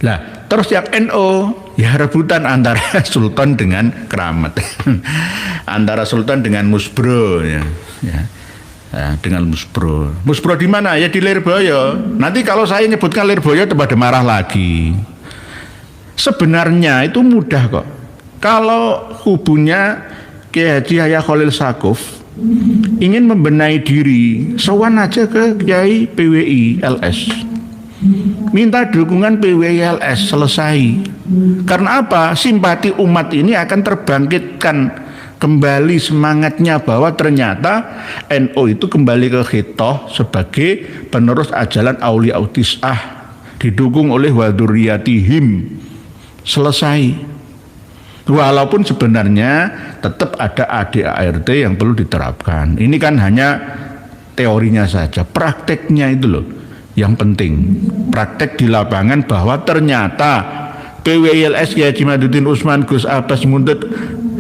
Lah, terus yang NO ya rebutan antara sultan dengan keramat. Antara sultan dengan musbro ya. Ya. Ya, dengan musbro. Musbro di mana? Ya di Lirboyo. Nanti kalau saya nyebutkan Lirboyo pada marah lagi. Sebenarnya itu mudah kok. Kalau kubunya Kiai Haji Yahya Khalil Stakuf ingin membenahi diri, sowan aja ke Kiai PWI LS. Minta dukungan PWI LS, selesai. Karena apa? Simpati umat ini akan terbangkitkan kembali semangatnya bahwa ternyata NU itu kembali ke khitoh sebagai penerus ajalan Aulia Tis'ah, didukung oleh waduriyatihim. Selesai. Walaupun sebenarnya tetap ada ADART yang perlu diterapkan. Ini kan hanya teorinya saja, prakteknya itu loh yang penting. Praktek di lapangan bahwa ternyata PWILS Kiai Haji Madudin Usman, Gus Abbas Mundut,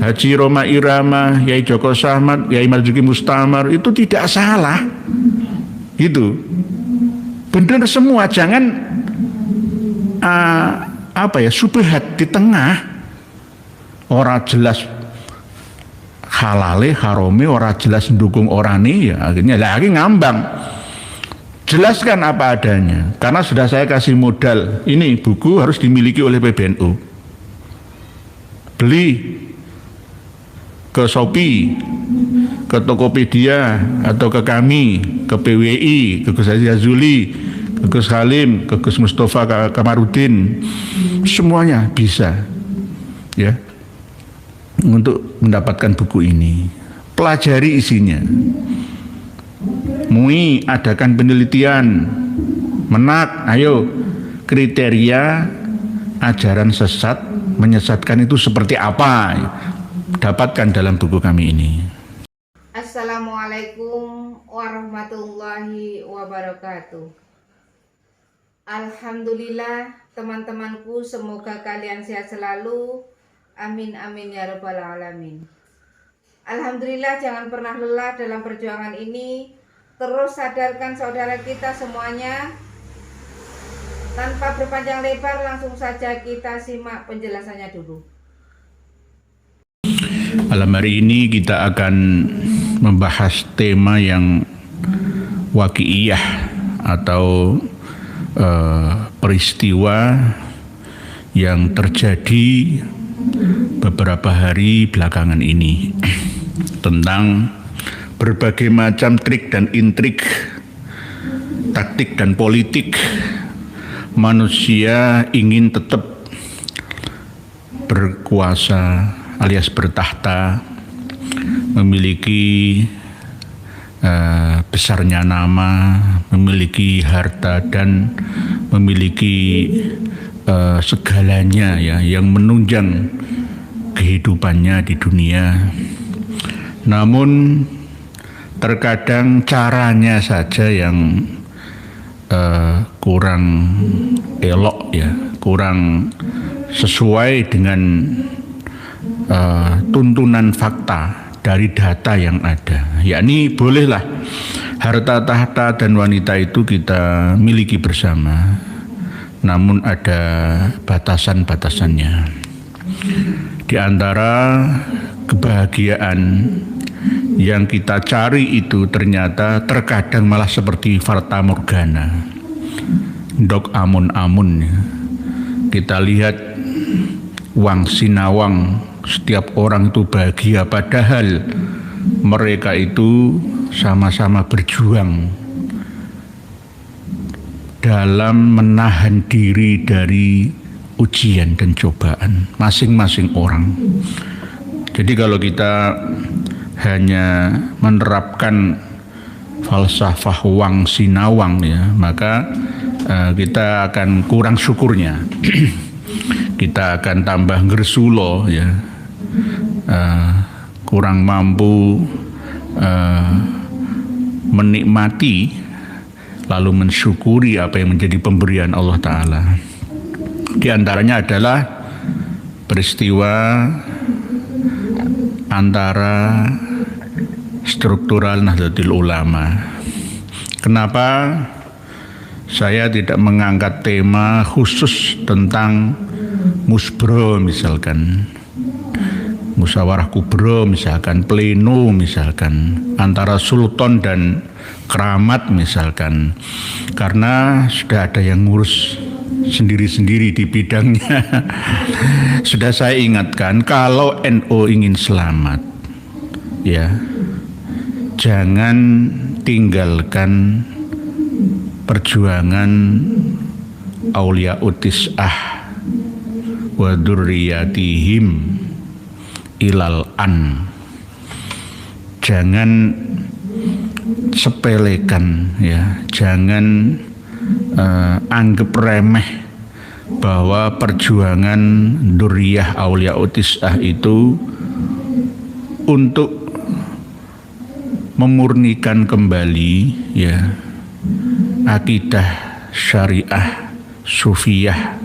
Haji Roma Irama, Yai Joko Sahmat, Yai Marzuki Mustamar itu tidak salah. Gitu. Benar semua, jangan subhat di tengah. Ora jelas halale harome, ora jelas mendukung orane, ya akhirnya lagi ngambang. Jelaskan apa adanya, karena sudah saya kasih modal. Ini buku harus dimiliki oleh PBNU. Beli ke Shopee, ke Tokopedia, atau ke kami, ke PWI, ke Gus Haji Azuli, ke Gus Halim, ke Gus Mustafa Kamarudin, semuanya bisa, ya, untuk mendapatkan buku ini. Pelajari isinya. MUI adakan penelitian, menak, ayo kriteria ajaran sesat, menyesatkan itu seperti apa, dapatkan dalam buku kami ini. Assalamualaikum warahmatullahi wabarakatuh. Alhamdulillah teman-temanku, semoga kalian sehat selalu. Amin amin ya rabbal alamin. Alhamdulillah, jangan pernah lelah dalam perjuangan ini. Terus sadarkan saudara kita semuanya. Tanpa berpanjang lebar, langsung saja kita simak penjelasannya dulu. Malam hari ini kita akan membahas tema yang waqi'iyah atau peristiwa yang terjadi beberapa hari belakangan ini, tentang berbagai macam trik dan intrik, taktik dan politik manusia ingin tetap berkuasa alias bertahta, memiliki besarnya nama, memiliki harta, dan memiliki segalanya, ya, yang menunjang kehidupannya di dunia. Namun terkadang caranya saja yang kurang elok, ya, kurang sesuai dengan tuntunan fakta dari data yang ada. Yakni bolehlah harta, tahta, dan wanita itu kita miliki bersama, namun ada batasan-batasannya. Di antara kebahagiaan yang kita cari itu ternyata terkadang malah seperti fata morgana, dok amun-amun. Kita lihat wang sinawang, setiap orang itu bahagia, padahal mereka itu sama-sama berjuang dalam menahan diri dari ujian dan cobaan masing-masing orang. Jadi kalau kita hanya menerapkan falsafah wang sinawang, ya, maka kita akan kurang syukurnya. Kita akan tambah ngersulo, ya, kurang mampu menikmati lalu mensyukuri apa yang menjadi pemberian Allah Ta'ala. Di antaranya adalah peristiwa antara struktural Nahdlatul Ulama. Kenapa saya tidak mengangkat tema khusus tentang musbro misalkan, musyawarah kubro misalkan, pleno misalkan, antara sultan dan keramat misalkan, karena sudah ada yang ngurus sendiri-sendiri di bidangnya. Sudah saya ingatkan, kalau NU ingin selamat, ya jangan tinggalkan perjuangan aulia utis'ah wa dzurriyyatihim ilal an. Jangan sepelekan, ya, jangan anggap remeh bahwa perjuangan dzurriyyah aulia utis'ah itu untuk memurnikan kembali, ya, akidah syariah sufiyah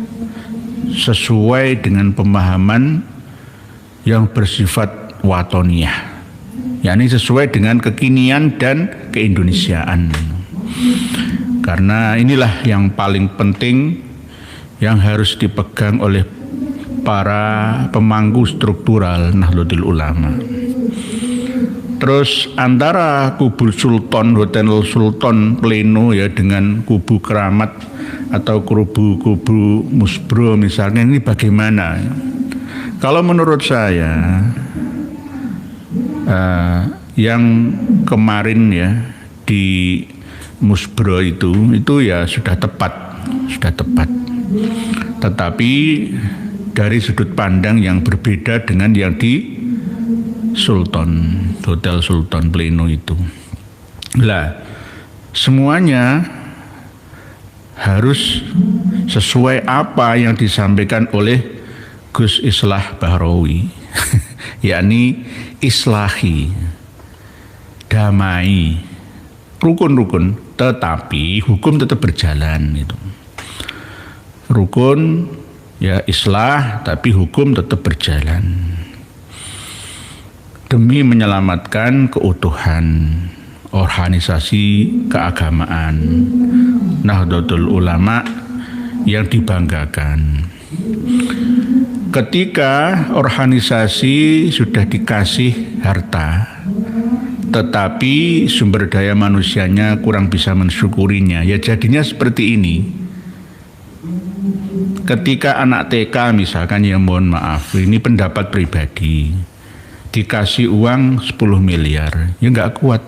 sesuai dengan pemahaman yang bersifat watoniyah, yakni sesuai dengan kekinian dan keindonesiaan. Karena inilah yang paling penting yang harus dipegang oleh para pemangku struktural Nahdlatul Ulama. Terus antara kubu sultan, hotel sultan pleno, ya, dengan kubu keramat atau kubu musbro misalnya, ini bagaimana? Kalau menurut saya yang kemarin, ya, di musbro itu ya sudah tepat. Tetapi dari sudut pandang yang berbeda dengan yang di Sultan, Hotel Sultan Pleno itu. Lah, semuanya harus sesuai apa yang disampaikan oleh Gus Islah Bahrawi, yakni islahi, damai, rukun-rukun, tetapi hukum tetap berjalan itu. Rukun, ya, islah, tapi hukum tetap berjalan demi menyelamatkan keutuhan organisasi keagamaan Nahdlatul Ulama yang dibanggakan. Ketika organisasi sudah dikasih harta, tetapi sumber daya manusianya kurang bisa mensyukurinya, ya jadinya seperti ini. Ketika anak TK misalkan, ya mohon maaf, ini pendapat pribadi, dikasih uang 10 miliar, ya nggak kuat,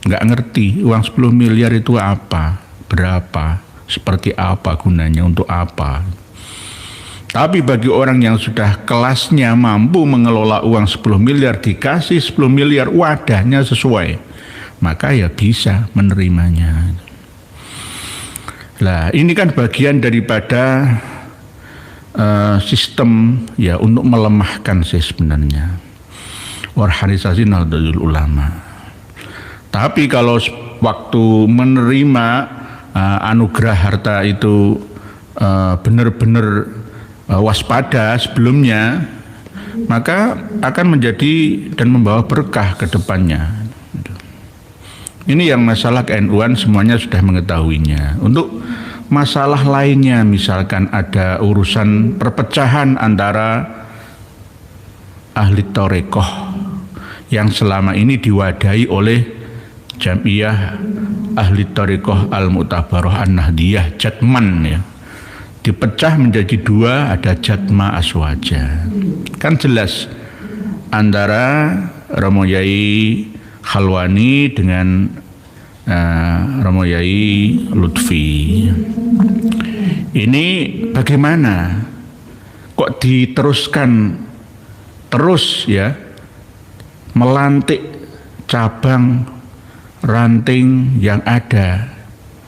nggak ngerti uang 10 miliar itu apa, berapa, seperti apa gunanya, untuk apa. Tapi bagi orang yang sudah kelasnya mampu mengelola uang 10 miliar, dikasih 10 miliar, wadahnya sesuai, maka ya bisa menerimanya. Lah, ini kan bagian daripada sistem, ya, untuk melemahkan sih sebenarnya organisasi Nahdlatul Ulama. Tapi kalau waktu menerima anugerah harta itu benar-benar waspada sebelumnya, maka akan menjadi dan membawa berkah ke depannya. Ini yang masalah ke-NU-an semuanya sudah mengetahuinya. Untuk masalah lainnya, misalkan ada urusan perpecahan antara ahli thariqah yang selama ini diwadahi oleh Jam'iyah Ahli Thariqah Al-Mu'tabarah An-Nahdiyah, Jatman, ya, dipecah menjadi dua, ada Jatma Aswaja. Kan jelas antara Romo Yai Khalwani dengan Romo Yai Lutfi. Ini bagaimana kok diteruskan terus, ya, melantik cabang ranting yang ada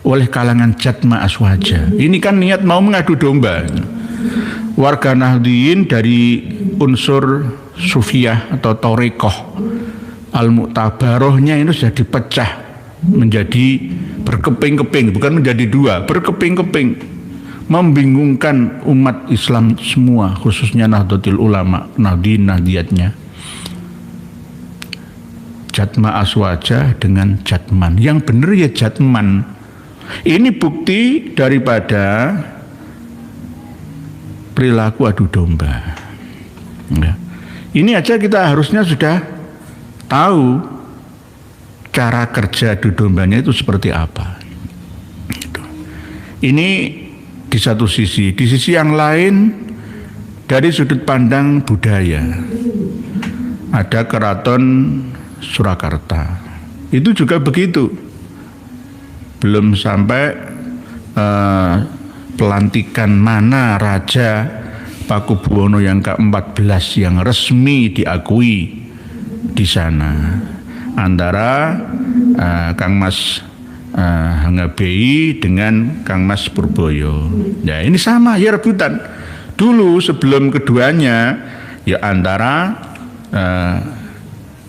oleh kalangan Jatma Aswaja. Ini kan niat mau mengadu domba. Warga Nahdliyin dari unsur Sufiyah atau Thariqah Al-Mu'tabarohnya ini sudah dipecah menjadi berkeping-keping, bukan menjadi dua, berkeping-keping, membingungkan umat Islam semua, khususnya Nahdlatul Ulama, Nahdliyin, Nahdliyatnya. Jatma Aswaja dengan Jatman, yang benar ya Jatman, Ini bukti daripada perilaku adu domba. Ya. Ini aja kita harusnya sudah tahu cara kerja adu dombanya itu seperti apa. Ini di satu sisi. Di sisi yang lain, dari sudut pandang budaya, ada Keraton Surakarta. Itu juga begitu. Belum sampai pelantikan mana Raja Pakubuwono yang ke-14 yang resmi diakui di sana antara Kang Mas Hangabei dengan Kang Mas Purboyo. Ya ini sama ya rebutan. Dulu sebelum keduanya ya antara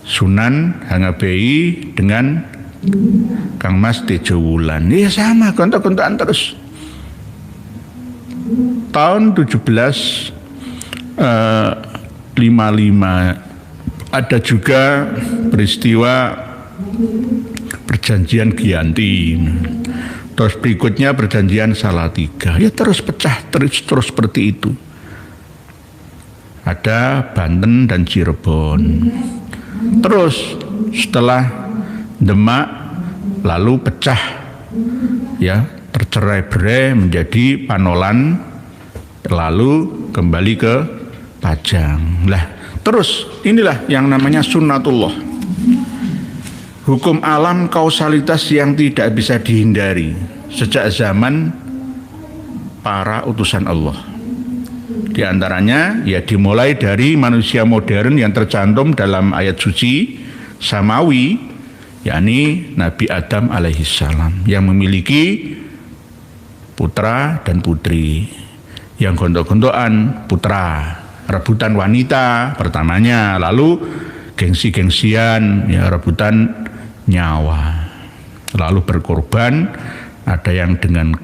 Sunan Hangabei dengan Kang Mas Tejo Wulan. Ya sama gontok-gontokan terus. Tahun 1755 ada juga peristiwa perjanjian Giyanti. Terus berikutnya perjanjian Salatiga. Ya terus pecah terus seperti itu. Ada Banten dan Cirebon. Terus setelah Demak lalu pecah ya, tercerai-berai menjadi Panolan, lalu kembali ke Pajang. Lah, terus inilah yang namanya sunnatullah. Hukum alam kausalitas yang tidak bisa dihindari sejak zaman para utusan Allah. Di antaranya ya dimulai dari manusia modern yang tercantum dalam ayat suci Samawi, yakni Nabi Adam alaihissalam yang memiliki putra dan putri. Yang gontok-gontokan putra, rebutan wanita pertamanya, lalu gengsi-gengsian ya rebutan nyawa, lalu berkorban, ada yang dengan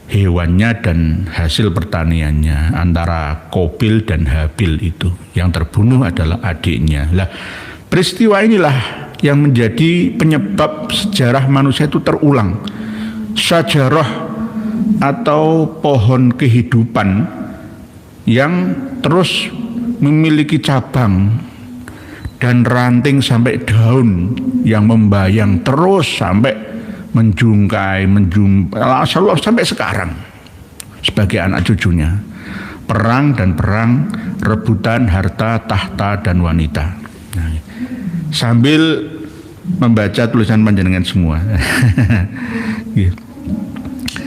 hewannya dan hasil pertaniannya. Antara Kobil dan Habil itu yang terbunuh adalah adiknya. Lah, peristiwa inilah yang menjadi penyebab sejarah manusia itu terulang. Sajarah atau pohon kehidupan yang terus memiliki cabang dan ranting sampai daun yang membayang terus sampai menjungkai sampai sekarang sebagai anak cucunya. Perang dan perang, rebutan harta, tahta dan wanita. Nah, sambil membaca tulisan panjenengan semua.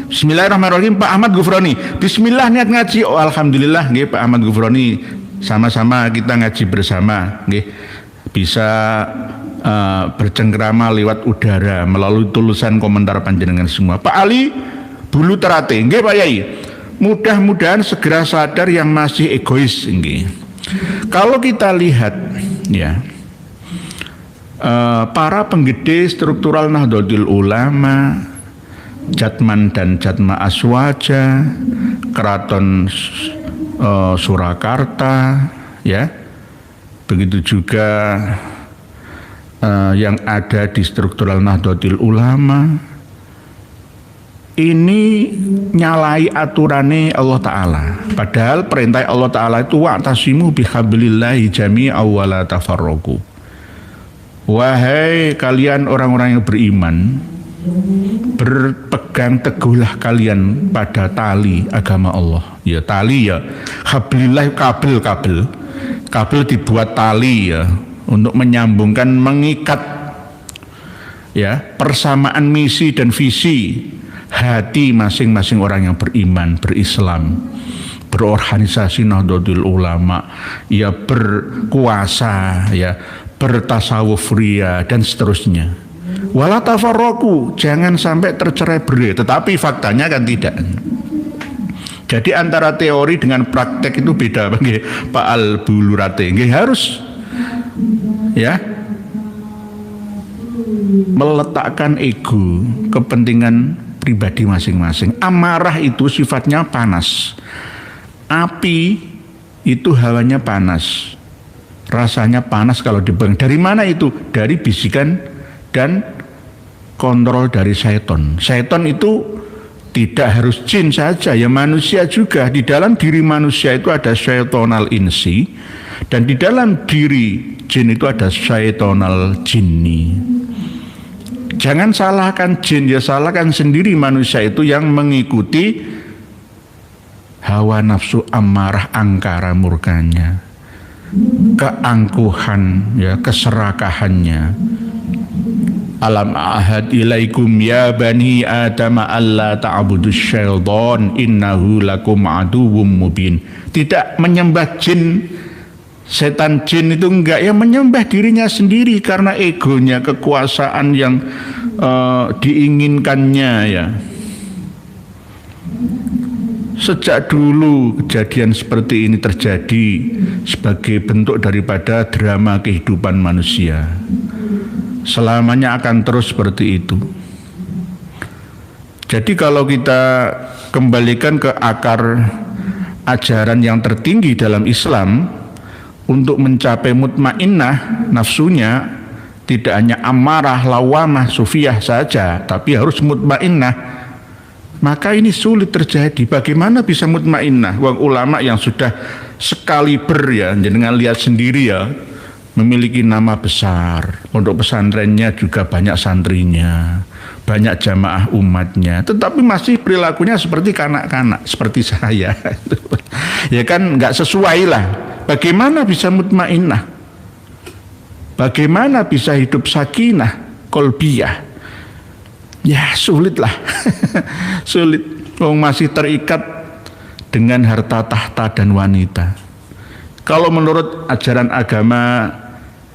Bismillahirrahmanirrahim. Pak Ahmad Gufroni. Bismillah niat ngaji. Oh alhamdulillah nggih Pak Ahmad Gufroni. Sama-sama kita ngaji bersama nggih. Bisa bercengkrama lewat udara melalui tulisan komentar panjenengan semua. Pak Ali Bulu Terate nggih Pak Yai. Mudah-mudahan segera sadar yang masih egois nggih. Kalau kita lihat ya para penggede struktural Nahdlatul Ulama, Jatman dan Jatma Aswaja, Keraton Surakarta, ya, begitu juga yang ada di struktural Nahdlatul Ulama, ini nyalai aturane Allah Ta'ala. Padahal perintah Allah Ta'ala itu wa'tasimu bihablillahi jami'an wa la tafarraqu. Wahai kalian orang-orang yang beriman, berpegang teguhlah kalian pada tali agama Allah. Ya tali ya, hablillah, kabel dibuat tali ya untuk menyambungkan, mengikat ya persamaan misi dan visi hati masing-masing orang yang beriman, berislam, berorganisasi Nahdlatul Ulama, ya berkuasa, ya bertasawuf ria dan seterusnya. Wala tafarraqu, jangan sampai tercerai-berai. Tetapi faktanya kan tidak. Jadi antara teori dengan praktek itu beda bagi Pak Al Bulurate. Nggih harus ya meletakkan ego, kepentingan pribadi masing-masing. Amarah itu sifatnya panas. Api itu hawanya panas. Rasanya panas kalau dipegang. Dari mana itu? Dari bisikan dan kontrol dari syaitan. Syaitan itu tidak harus jin saja, ya manusia juga. Di dalam diri manusia itu ada syaitonal insi, dan di dalam diri jin itu ada syaitonal jinni. Jangan salahkan jin, ya salahkan sendiri manusia itu yang mengikuti hawa nafsu amarah angkara murkanya, keangkuhan, ya keserakahannya. Alam ahad ilaikum ya bani adam alla ta'budus syaitan innahu lakum aduwwum mubin. Tidak menyembah jin, setan jin itu enggak, ya menyembah dirinya sendiri karena egonya, kekuasaan yang diinginkannya, ya. Sejak dulu kejadian seperti ini terjadi sebagai bentuk daripada drama kehidupan manusia. Selamanya akan terus seperti itu. Jadi kalau kita kembalikan ke akar ajaran yang tertinggi dalam Islam, untuk mencapai mutmainnah nafsunya, tidak hanya amarah, lawamah, sufiyah saja, tapi harus mutmainnah, maka ini sulit terjadi. Bagaimana bisa mutmainnah? Wong ulama yang sudah sekaliber, ya, jenengan lihat sendiri, ya, memiliki nama besar, pondok pesantrennya juga banyak santrinya, banyak jamaah umatnya, tetapi masih perilakunya seperti kanak-kanak, seperti saya. Ya kan nggak sesuai lah. Bagaimana bisa mutmainnah? Bagaimana bisa hidup sakinah, kolbiyah? Ya sulit lah. Sulit. Masih terikat dengan harta tahta dan wanita. Kalau menurut ajaran agama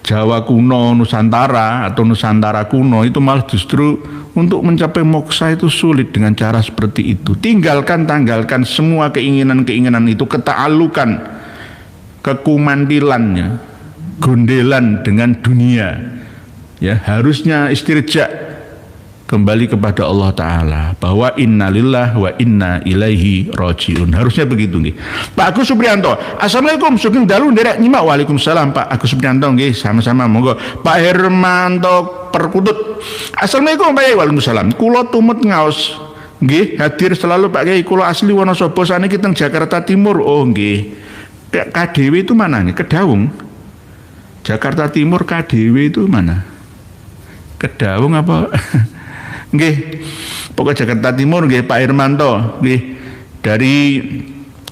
Jawa kuno, Nusantara atau Nusantara kuno, itu malah justru untuk mencapai moksa itu sulit dengan cara seperti itu. Tanggalkan semua keinginan-keinginan itu, ketaalukan, kekumandilannya, gondelan dengan dunia. Ya, harusnya istirja, kembali kepada Allah Ta'ala, bahwa innalillah wa inna ilaihi rajiun. Harusnya begitu nih. Pak Agus Supriyanto, assalamualaikum. Sugeng dalu nderek nyimak. Waalaikumsalam Pak Agus Supriyanto, nggih, sama-sama, monggo. Pak Hermanto Perkutut, assalamualaikum Pak Yai. Waalaikumsalam. Kula tumut ngaos, nggih, hadir selalu Pak Yai. Kula asli Wonosobo, saniki teng Jakarta Timur. Oh nggih. KDW itu mana nih? Kedawung. Jakarta Timur KDW itu mana? Kedawung apa? Nggih, pokoknya Jakarta Timur, nggih, Pak Hermanto, nggih, dari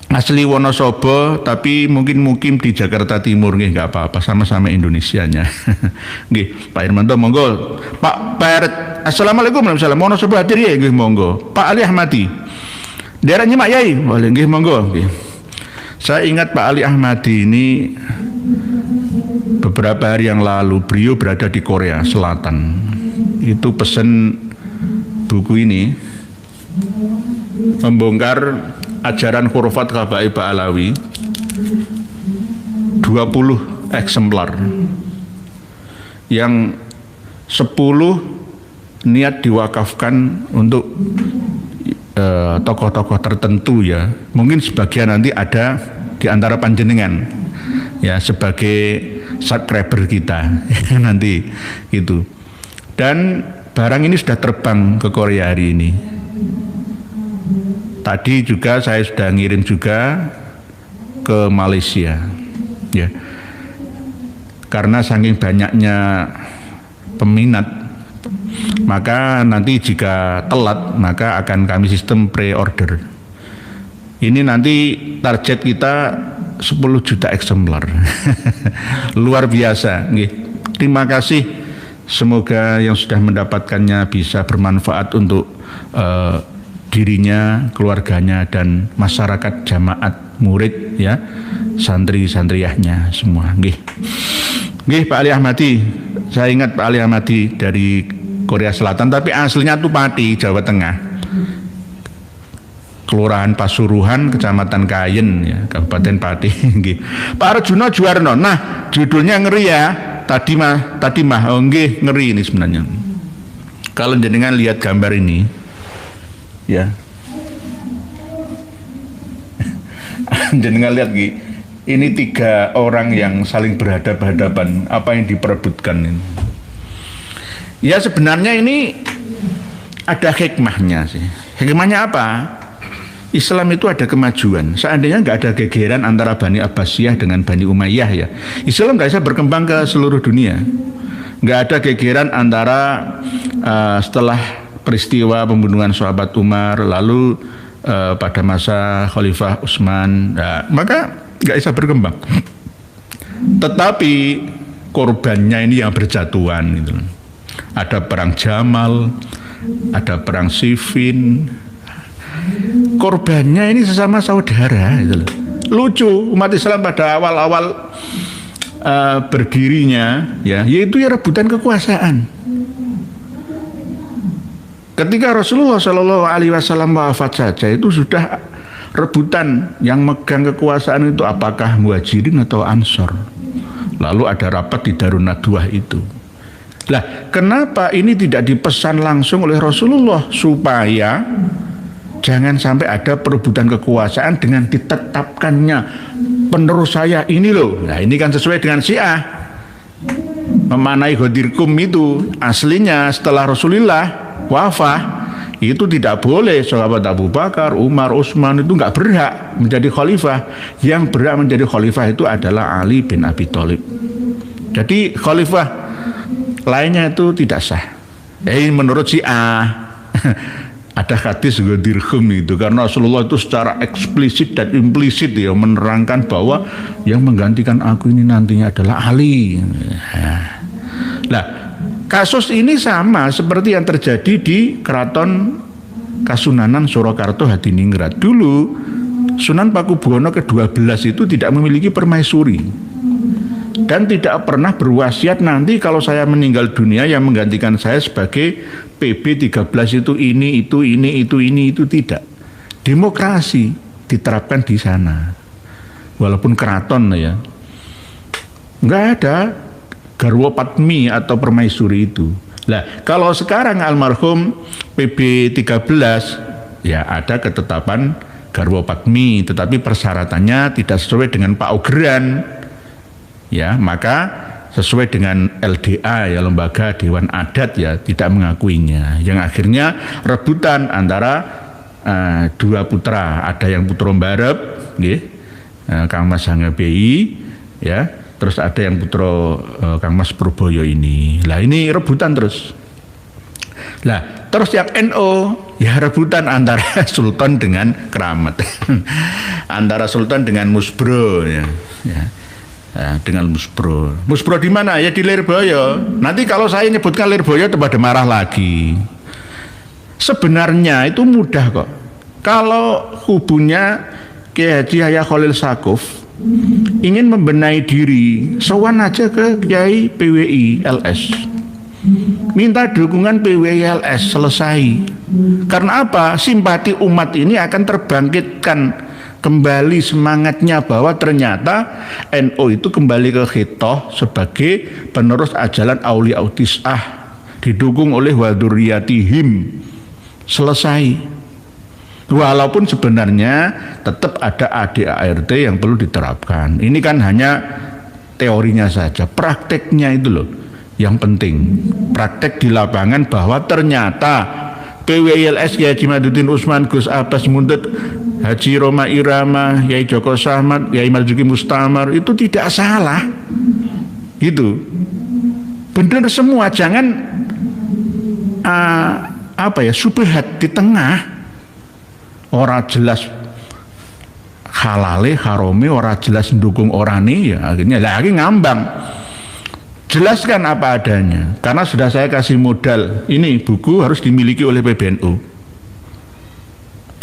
asli Wonosobo tapi mungkin mukim di Jakarta Timur, nggih, nggak apa-apa, sama-sama Indonesianya. Nggih, Pak Hermanto, monggo. Pak Peret, assalamualaikum warahmatullahi wabarakatuh. Wonosobo hadir ya, nggih, monggo. Pak Ali Ahmadi, daerah nyimak Yai, boleh, nggih, monggo. Nggih. Saya ingat Pak Ali Ahmadi ini beberapa hari yang lalu beliau berada di Korea Selatan. Itu pesen buku ini, membongkar ajaran khurafat Habaib Alawi, 20 eksemplar, yang 10 niat diwakafkan untuk tokoh-tokoh tertentu, ya. Mungkin sebagian nanti ada di antara panjenengan, ya, sebagai subscriber kita nanti gitu. Dan barang ini sudah terbang ke Korea hari ini. Tadi juga saya sudah ngirim juga ke Malaysia, ya. Karena saking banyaknya peminat, maka nanti jika telat maka akan kami sistem pre-order. Ini nanti target kita 10 juta eksemplar. Luar biasa, nggih. Terima kasih. Semoga yang sudah mendapatkannya bisa bermanfaat untuk dirinya, keluarganya, dan masyarakat jamaat, murid, ya, santri-santriyahnya semua. Nggih. Nggih, Pak Ali Ahmadi. Saya ingat Pak Ali Ahmadi dari Korea Selatan, tapi aslinya tuh Pati, Jawa Tengah. Kelurahan Pasuruhan, Kecamatan Kayen, ya, Kabupaten Pati. Nggih. Pak Arjuno Juwarno. Nah, judulnya ngeri, ya. Tadi mah, oh nggih, ngeri ini sebenarnya. Kalau jenengan lihat gambar ini, ya, jenengan lihat, ini 3 orang yang saling berhadapan-hadapan. Apa yang diperebutkan ini? Ya sebenarnya ini ada hikmahnya sih. Hikmahnya apa? Islam itu ada kemajuan. Seandainya nggak ada gegeran antara Bani Abbasiyah dengan Bani Umayyah ya, Islam nggak bisa berkembang ke seluruh dunia. Nggak ada gegeran antara setelah peristiwa pembunuhan sahabat Umar, lalu pada masa Khalifah Utsman, maka nggak bisa berkembang. Tetapi korbannya ini yang berjatuhan gitu. Ada perang Jamal, ada perang Siffin. Korbannya ini sesama saudara gitu. Lucu, umat Islam pada awal-awal berdirinya ya, yaitu ya rebutan kekuasaan. Ketika Rasulullah Shallallahu Alaihi Wasallam wafat saja itu sudah rebutan yang megang kekuasaan itu apakah Muhajirin atau Ansor. Lalu ada rapat di Darun Nadwah itu. Lah, kenapa ini tidak dipesan langsung oleh Rasulullah supaya jangan sampai ada perebutan kekuasaan dengan ditetapkannya penerus saya ini loh. Nah, ini kan sesuai dengan Syiah. Memanai Ghadirkum itu aslinya setelah Rasulullah wafat itu tidak boleh sahabat Abu Bakar, Umar, Utsman itu nggak berhak menjadi khalifah. Yang berhak menjadi khalifah itu adalah Ali bin Abi Thalib. Jadi khalifah lainnya itu tidak sah. Menurut Syiah. Ada hadis Ghadirkum itu karena Rasulullah itu secara eksplisit dan implisit ya menerangkan bahwa yang menggantikan aku ini nantinya adalah Ali. Nah, kasus ini sama seperti yang terjadi di Keraton Kasunanan Surakarta Hadiningrat. Dulu Sunan Pakubuwono ke-12 itu tidak memiliki permaisuri dan tidak pernah berwasiat nanti kalau saya meninggal dunia yang menggantikan saya sebagai PB 13 itu ini itu tidak. Demokrasi diterapkan di sana. Walaupun keraton ya. Enggak ada garwa patmi atau permaisuri itu. Lah, kalau sekarang almarhum PB 13 ya ada ketetapan garwa patmi, tetapi persyaratannya tidak sesuai dengan Pak Ogeran. Ya, maka sesuai dengan LDA ya lembaga Dewan Adat ya tidak mengakuinya. Yang akhirnya rebutan antara dua putra, ada yang putra Mbarep nggih, Kang Mas Hangabeyi ya, terus ada yang putra Kang Mas Purboyo ini. Lah ini rebutan terus. Lah terus yang NO ya rebutan antara Sultan dengan Keramat. Antara Sultan dengan Musbro ya. Dengan Musbro. Musbro di mana? Ya di Lirboyo. Nanti kalau saya nyebutkan Lirboyo pada marah lagi. Sebenarnya itu mudah kok. Kalau kubunya Kiai Haji Yahya Khalil Stakuf ingin membenahi diri, sowan aja ke Kiai PWI LS. Minta dukungan PWI LS, selesai. Karena apa? Simpati umat ini akan terbangkitkan kembali semangatnya bahwa ternyata NU itu kembali ke khitoh sebagai penerus ajalan Aulia Tis'ah didukung oleh waduriyatihim. Selesai. Walaupun sebenarnya tetap ada ADART yang perlu diterapkan. Ini kan hanya teorinya saja, prakteknya itu loh yang penting. Praktek di lapangan bahwa ternyata PWILS Kiai Haji Madudin Utsman, Gus Abbas Mundut, Haji Roma Irama, Yai Joko Sahmat, Yai Marzuki Mustamar itu tidak salah. Gitu. Benar semua, jangan subhat di tengah. Ora jelas halale harome, ora jelas mendukung orane ya akhirnya lagi ngambang. Jelaskan apa adanya. Karena sudah saya kasih modal. Ini buku harus dimiliki oleh PBNU.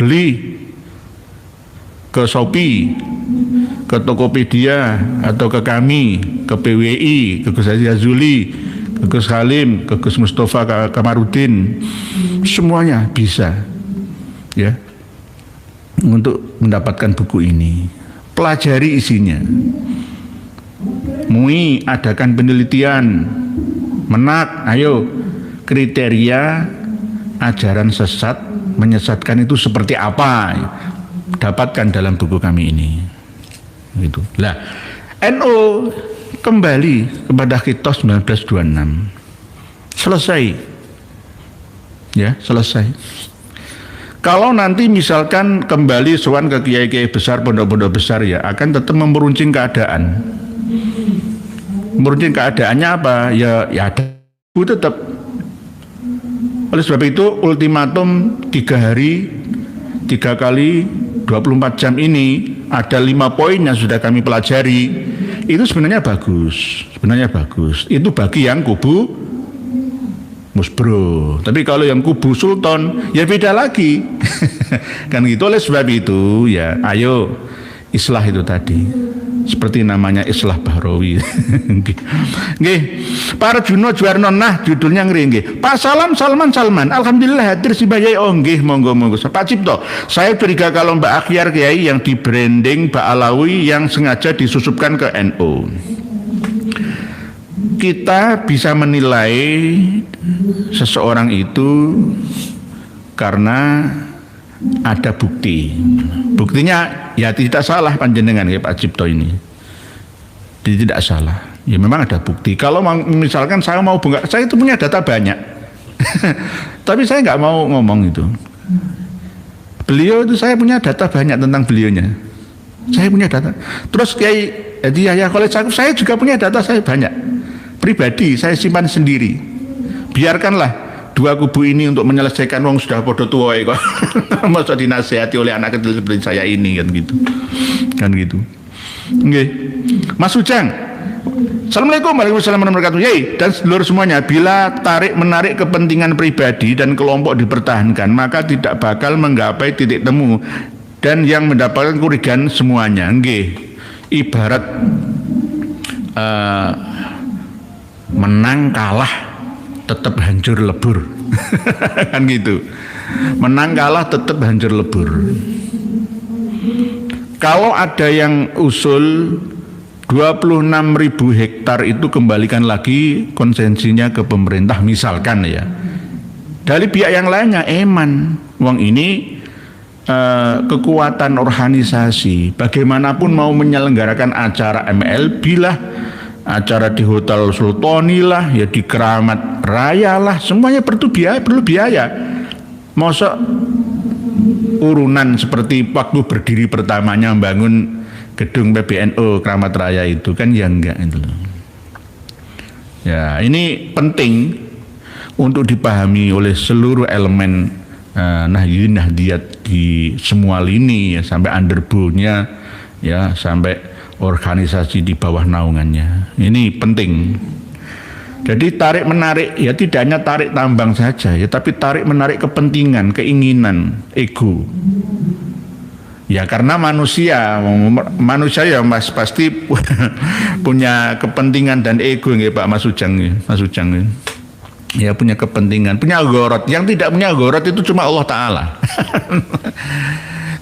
Beli ke Shopee, ke Tokopedia, atau ke kami, ke PWI, ke Gus Haji Azuli, ke Gus Halim, ke Gus Mustafa Kamarudin, semuanya bisa ya untuk mendapatkan buku ini. Pelajari isinya. MUI adakan penelitian. Menak, ayo kriteria ajaran sesat menyesatkan itu seperti apa? Dapatkan dalam buku kami ini. Gitu. Lah, NU kembali kepada Khitos 1926. Selesai. Ya, selesai. Kalau nanti misalkan kembali sowan ke kiai-kiai besar, pondok-pondok besar ya, akan tetap memeruncing keadaan. Memeruncing keadaannya apa? Ya ada tetap. Oleh sebab itu ultimatum 3 hari 3 kali 24 jam ini ada 5 poin yang sudah kami pelajari. Itu sebenarnya bagus. Itu bagi yang kubu Musbro. Tapi kalau yang kubu Sultan ya beda lagi. Kan gitu. Oleh sebab itu ya ayo islah itu tadi. Seperti namanya islah bahrawi. Nggih. Para Juno Juwarno nah judulnya ngeri nggih. Pak Salman. Alhamdulillah hadir si Bayai. Oh nggih, monggo. Pak Cipto, saya curiga kalau Mbak Akhyar Kiai yang di branding Mbak Alawi yang sengaja disusupkan ke NU. Kita bisa menilai seseorang itu karena ada bukti. Buktinya ya tidak salah panjenengan ya Pak Cipto ini. Tidak salah. Ya memang ada bukti. Kalau misalkan saya mau bongkar, saya itu punya data banyak. Tapi saya nggak mau ngomong itu. Beliau itu saya punya data banyak tentang beliaunya. Saya punya data. Terus Kiai Yahya Khalil Saquf saya juga punya data saya banyak. Pribadi saya simpan sendiri. Biarkanlah dua kubu ini untuk menyelesaikan wong sudah podo tua kok. Masa dinasihati oleh anak kecil seperti saya ini kan gitu. Nggih. Mas Ujang. Assalamualaikum warahmatullahi wabarakatuh. Yey, dan seluruh semuanya, bila tarik menarik kepentingan pribadi dan kelompok dipertahankan, maka tidak bakal menggapai titik temu dan yang mendapatkan kerugian semuanya. Nggih. Ibarat menang kalah tetap hancur lebur. Kan gitu. Menang kalah tetap hancur lebur. Kalau ada yang usul 26.000 hektar itu kembalikan lagi konsensinya ke pemerintah misalkan ya. Dari pihak yang lainnya eman wong ini kekuatan organisasi bagaimanapun mau menyelenggarakan acara MLB lah, acara di Hotel Sultani lah, ya di Keramat Raya lah, semuanya perlu biaya. Masa urunan seperti waktu berdiri pertamanya membangun gedung PBNU Keramat Raya itu kan ya enggak itu. Ya, ini penting untuk dipahami oleh seluruh elemen Nahdiyat di semua lini ya, sampai underbone-nya ya, sampai organisasi di bawah naungannya. Ini penting. Jadi tarik menarik ya tidak hanya tarik tambang saja ya, tapi tarik menarik kepentingan, keinginan, ego. Ya karena manusia ya Mas pasti punya kepentingan dan ego nggih Pak Mas Ujang. Ya punya kepentingan, punya gorot. Yang tidak punya gorot itu cuma Allah Ta'ala.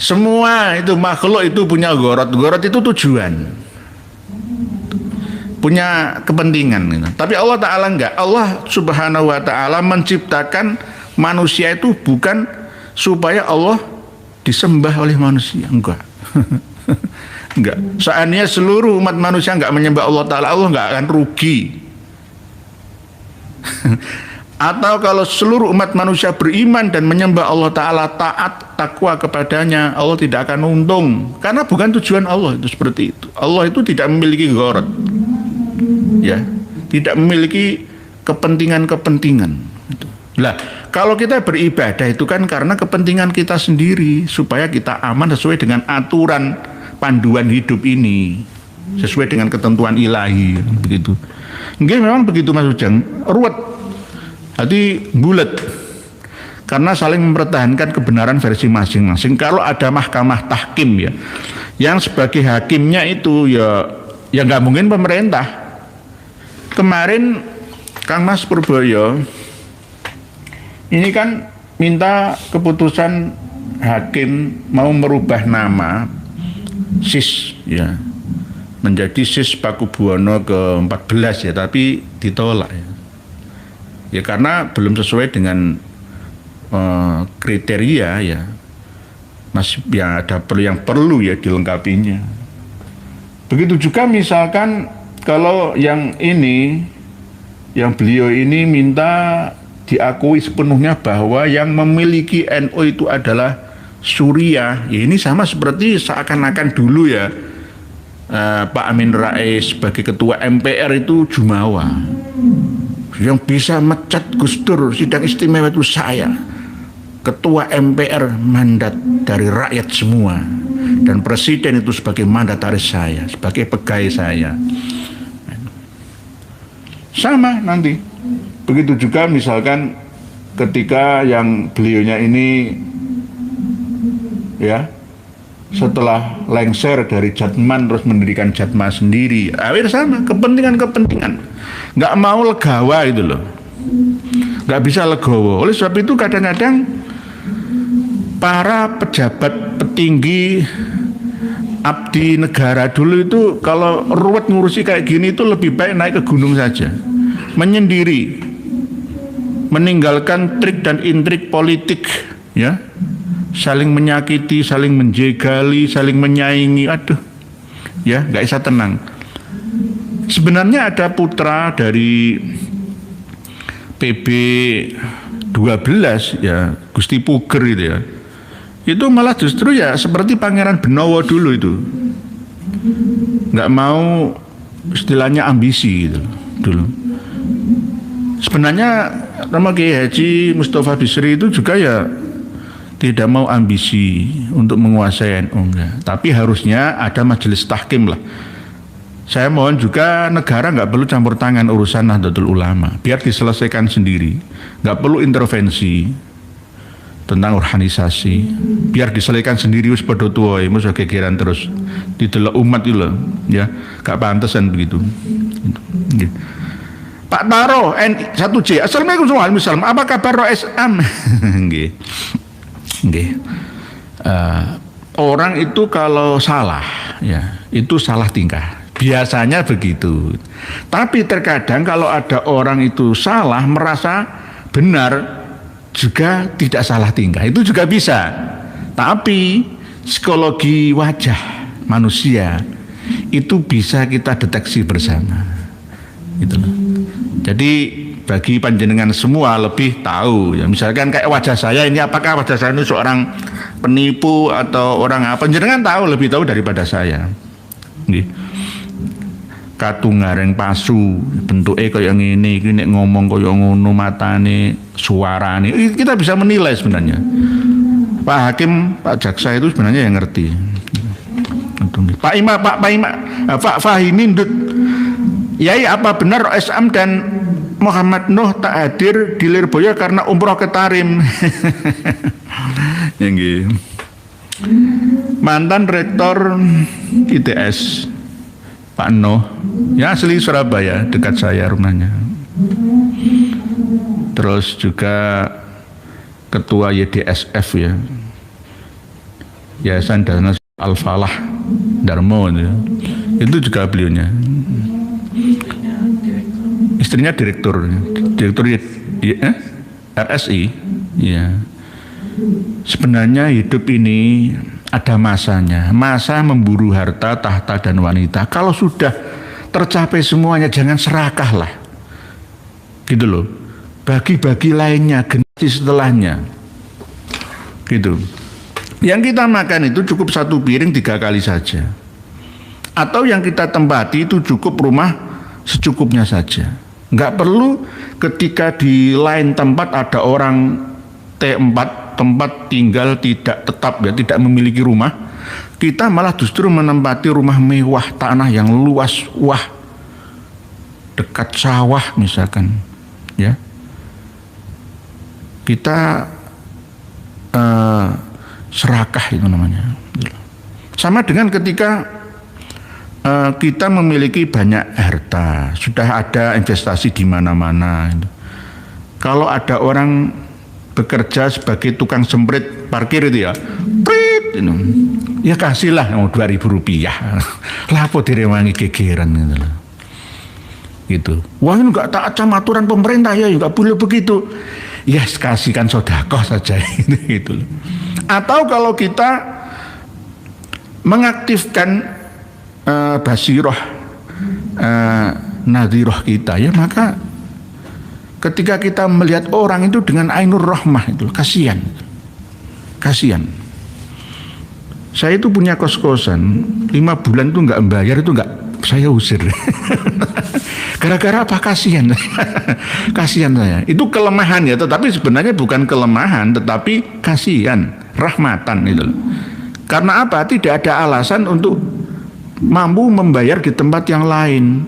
Semua itu makhluk itu punya gorot. Gorot itu tujuan, punya kepentingan gitu. Tapi Allah Ta'ala enggak. Allah Subhanahu wa Ta'ala menciptakan manusia itu bukan supaya Allah disembah oleh manusia, enggak. Enggak. Seandainya seluruh umat manusia enggak menyembah Allah Ta'ala, Allah enggak akan rugi. Atau kalau seluruh umat manusia beriman dan menyembah Allah Ta'ala, taat, takwa kepadanya, Allah tidak akan untung. Karena bukan tujuan Allah itu seperti itu. Allah itu tidak memiliki gharat. Ya, tidak memiliki kepentingan-kepentingan. Lah, kalau kita beribadah itu kan karena kepentingan kita sendiri, supaya kita aman sesuai dengan aturan panduan hidup ini, sesuai dengan ketentuan ilahi, begitu. Nggih memang begitu Mas Ujang, ruwet, hati bulat, karena saling mempertahankan kebenaran versi masing-masing. Kalau ada mahkamah tahkim ya, yang sebagai hakimnya itu ya nggak mungkin pemerintah. Kemarin Kang Mas Purboyo ini kan minta keputusan hakim mau merubah nama SIS ya menjadi SIS Pakubuwono ke-14 ya, tapi ditolak ya. Ya karena belum sesuai dengan kriteria ya, masih ya ada yang perlu ya dilengkapinya. Begitu juga misalkan kalau yang ini, yang beliau ini minta diakui sepenuhnya bahwa yang memiliki NU itu adalah Suriah. Ya, ini sama seperti seakan-akan dulu ya Pak Amin Rais sebagai ketua MPR itu jumawa. Yang bisa mecat Gus Dur sidang istimewa itu saya. Ketua MPR mandat dari rakyat semua. Dan presiden itu sebagai mandataris saya, sebagai pegawai saya. Sama nanti. Begitu juga misalkan ketika yang beliaunya ini ya setelah lengser dari Jatman terus mendirikan Jatma sendiri, akhir sama kepentingan nggak mau legawa itu loh, nggak bisa legowo. Oleh sebab itu kadang-kadang para pejabat petinggi abdi negara dulu itu kalau ruwet ngurusi kayak gini itu lebih baik naik ke gunung saja, menyendiri, meninggalkan trik dan intrik politik ya, saling menyakiti, saling menjegali, saling menyaingi, aduh ya nggak bisa tenang. Sebenarnya ada putra dari PB 12 ya, Gusti Puger itu ya, itu malah justru ya seperti Pangeran Benowo dulu itu, nggak mau istilahnya ambisi gitu dulu. Sebenarnya nama Kiai Haji Mustafa Bisri itu juga ya tidak mau ambisi untuk menguasai NU, enggak. Tapi harusnya ada majelis tahkim lah. Saya mohon juga negara nggak perlu campur tangan urusan Nahdlatul Ulama, biar diselesaikan sendiri, nggak perlu intervensi tentang organisasi, biar diselesaikan sendiri wis padha tuwa e, mesti gegeran terus didelok umat itu loh, ya, gak pantesan begitu. Gitu. Pak Taro N1J, Assalamualaikum warahmatullahi wabarakatuh. Apa kabar Roisam? Nggih. Nggih. Orang itu kalau salah, ya, itu salah tingkah. Biasanya begitu. Tapi terkadang kalau ada orang itu salah merasa benar, juga tidak salah tingkah, itu juga bisa. Tapi psikologi wajah manusia itu bisa kita deteksi bersama, gitu loh. Jadi bagi panjenengan semua lebih tahu ya, misalkan kayak wajah saya ini, apakah wajah saya ini seorang penipu atau orang apa, panjenengan tahu, lebih tahu daripada saya. Katung ngareng pasu bentuknya kayak ngene iki, nek ngomong kayak ngono, matane, suarane, kita bisa menilai sebenarnya. Pak Hakim, Pak Jaksa itu sebenarnya yang ngerti. Pak Ima, Pak Fahimi Ndut, Yai, apa benar Roisam dan Muhammad Nuh tak hadir di Lirboyo karena umroh ke Tarim? Yang mantan rektor ITS Pak Nuh, ya asli Surabaya, dekat saya rumahnya. Terus juga ketua YDSF ya, Yayasan Dana Al-Falah Darmo itu juga beliaunya. Istrinya direktur RSI. Ya. Sebenarnya hidup ini ada masanya, masa memburu harta, tahta dan wanita. Kalau sudah tercapai semuanya, jangan serakahlah, gitu loh. Bagi-bagi lainnya, generasi setelahnya, gitu. Yang kita makan itu cukup satu piring 3 kali saja, atau yang kita tempati itu cukup rumah secukupnya saja. Nggak perlu ketika di lain tempat ada orang T4, tempat tinggal tidak tetap ya, tidak memiliki rumah, kita malah justru menempati rumah mewah, tanah yang luas, wah, dekat sawah misalkan, ya. Kita serakah itu namanya. Sama dengan ketika kita memiliki banyak harta, sudah ada investasi di mana-mana. Kalau ada orang bekerja sebagai tukang semprit parkir itu ya, prit, ya kasihlah Rp2.000. Lah apa direwangi gegeran gitu loh. Gitu. Wah, ini enggak taat sama aturan pemerintah ya, enggak boleh begitu. Ya yes, kasihkan sedekah saja gitu loh. Atau kalau kita mengaktifkan basiroh nadhiroh kita ya, maka ketika kita melihat orang itu dengan ainur rahmah itu kasihan. Saya itu punya kos-kosan 5 bulan itu nggak bayar, itu nggak saya usir. Gara-gara apa? Kasihan. Kasihan saya. Itu kelemahan ya, tetapi sebenarnya bukan kelemahan, tetapi kasihan, rahmatan itu. Karena apa? Tidak ada alasan untuk mampu membayar di tempat yang lain.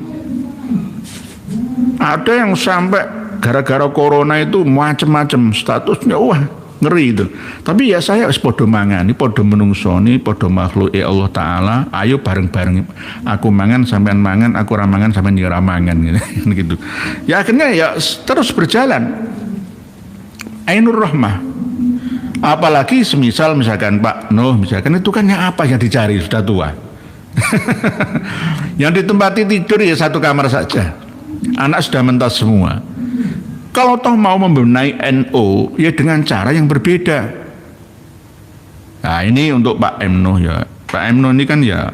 Ada yang sampai gara-gara corona itu macam-macam statusnya, wah ngeri itu. Tapi ya saya podo mangan, podo menungso, podo makhluk Allah Ta'ala. Ayo bareng-bareng, aku mangan sampean mangan, aku ramangan sampean ya ramangan gitu. Ya akhirnya ya terus berjalan. Ainur rahmah. Apalagi semisal misalkan Pak Nuh, misalkan itu kan yang apa yang dicari, sudah tua. Yang ditempati tidur ya 1 kamar saja. Anak sudah mentas semua. Kalau toh mau membenahi NU ya dengan cara yang berbeda. Nah ini untuk Pak Nuh ya. Pak Nuh ini kan ya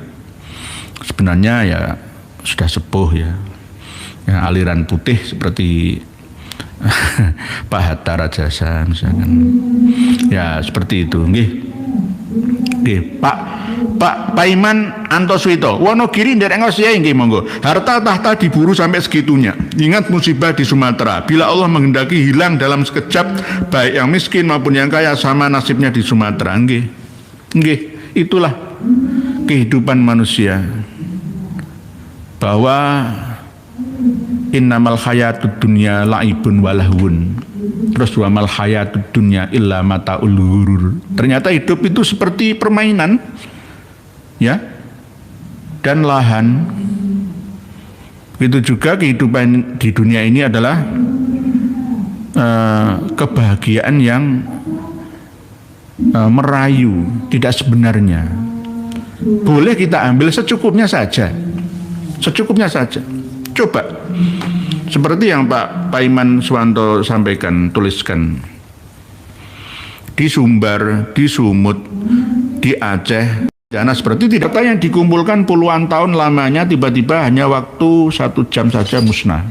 sebenarnya ya sudah sepuh ya. Ya aliran putih seperti Pak Hatta Rajasa misalkan. Ya seperti itu nggih. Pak Iman Antoswito, Wonogiri nderek ngosiae nggih monggo. Harta tahta diburu sampai segitunya. Ingat musibah di Sumatera. Bila Allah menghendaki hilang dalam sekejap, baik yang miskin maupun yang kaya sama nasibnya di Sumatera. Nggih. Itulah kehidupan manusia. Bahwa innamal hayatud dunya laibun walahun. Terus wa mal hayatud dunya illa mataul ghurur. Ternyata hidup itu seperti permainan, ya, dan lahan. Itu juga kehidupan di dunia ini adalah kebahagiaan yang merayu, tidak sebenarnya. Boleh kita ambil secukupnya saja, Coba. Seperti yang Pak Paiman Suwanto sampaikan, tuliskan. Di Sumbar, di Sumut, di Aceh, dana seperti tidak yang dikumpulkan puluhan tahun lamanya tiba-tiba hanya waktu 1 jam saja musnah.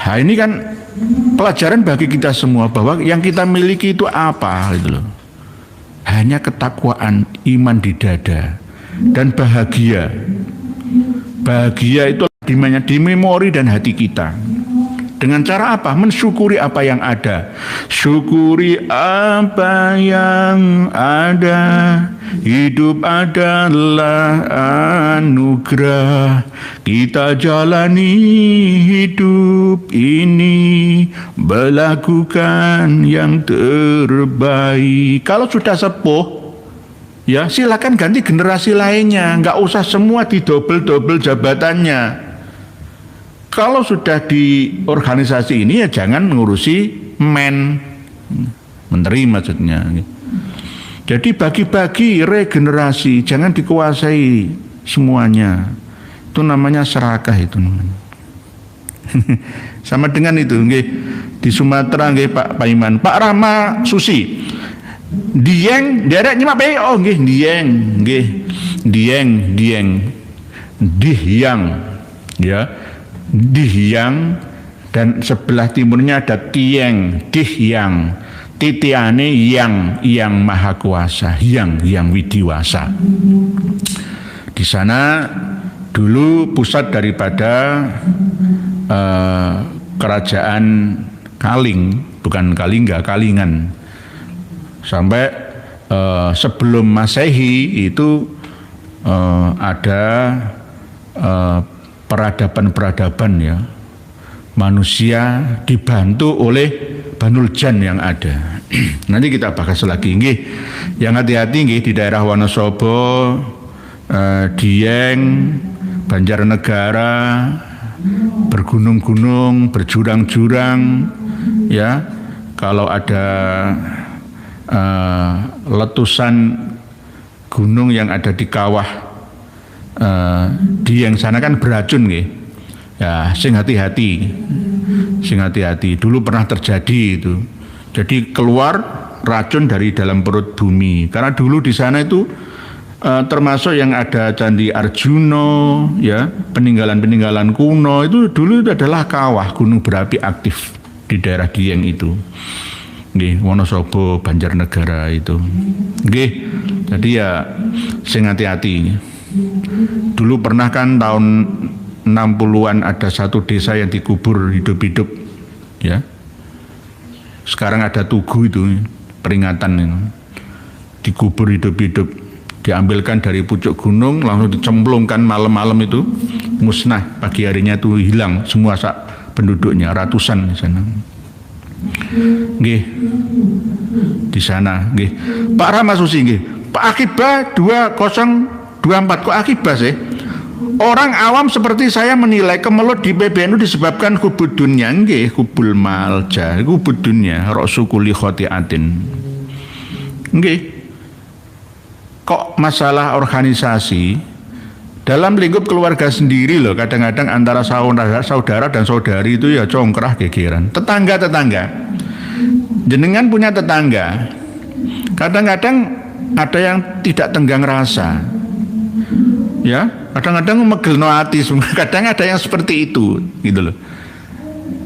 Nah ini kan pelajaran bagi kita semua bahwa yang kita miliki itu apa gitu loh. Hanya ketakwaan, iman di dada, dan bahagia. Bahagia itu di memori dan hati kita. Dengan cara apa? Mensyukuri apa yang ada. Syukuri apa yang ada. Hidup adalah anugerah. Kita jalani hidup ini, melakukan yang terbaik. Kalau sudah sepuh, ya silakan ganti generasi lainnya, nggak usah semua didobel-dobel jabatannya. Kalau sudah di organisasi ini ya jangan ngurusi menteri maksudnya. Jadi bagi-bagi, regenerasi, jangan dikuasai semuanya. Itu namanya serakah itu namanya. Sama dengan itu nggih, di Sumatera nggih Pak Paiman, Pak Rama Susi. Dieng derek nyimak pe oh nggih dieng dihyang ya, dihyang, dan sebelah timurnya ada tieng dihyang, titiane yang maha kuasa, yang widiwasa. Di sana dulu pusat daripada kerajaan Kaling, bukan Kalingga, Kalingan. Sampai sebelum Masehi itu ada peradaban ya, manusia dibantu oleh Banuljan yang ada. Nanti kita bahas lagi nggih. Yang hati-hati nggih di daerah Wonosobo, Dieng, Banjarnegara, bergunung-gunung, berjurang-jurang ya. Kalau ada letusan gunung yang ada di kawah Dieng sana kan beracun nggih. Ya, sing hati-hati. Dulu pernah terjadi itu. Jadi keluar racun dari dalam perut bumi. Karena dulu di sana itu termasuk yang ada Candi Arjuna, ya, peninggalan-peninggalan kuno itu dulu itu adalah kawah gunung berapi aktif di daerah Dieng itu. Nggih, Wonosobo, Banjarnegara itu. Nggih. Jadi ya sing hati-hati. Dulu pernah kan tahun 60-an ada satu desa yang dikubur hidup-hidup, ya. Sekarang ada Tugu itu peringatan itu. Dikubur hidup-hidup, diambilkan dari pucuk gunung langsung dicemplungkan malam-malam itu musnah, pagi harinya itu hilang semua penduduknya, ratusan di sana. Nggih. Di sana nggih. Pak Ramasusi nggih. Pak Akiba 2024 kok Akiba sih? Orang awam seperti saya menilai kemelut di PBNU disebabkan hubud dunya nggih, hubul malja, hubud dunya, ra'sukuli khotiatin. Nggih. Kok masalah organisasi dalam lingkup keluarga sendiri loh, kadang-kadang antara saudara dan saudari itu ya congkrah gegeran. Tetangga-tetangga. Jenengan punya tetangga. Kadang-kadang ada yang tidak tenggang rasa. Ya, kadang-kadang megelno ati, kadang ada yang seperti itu, gitu loh.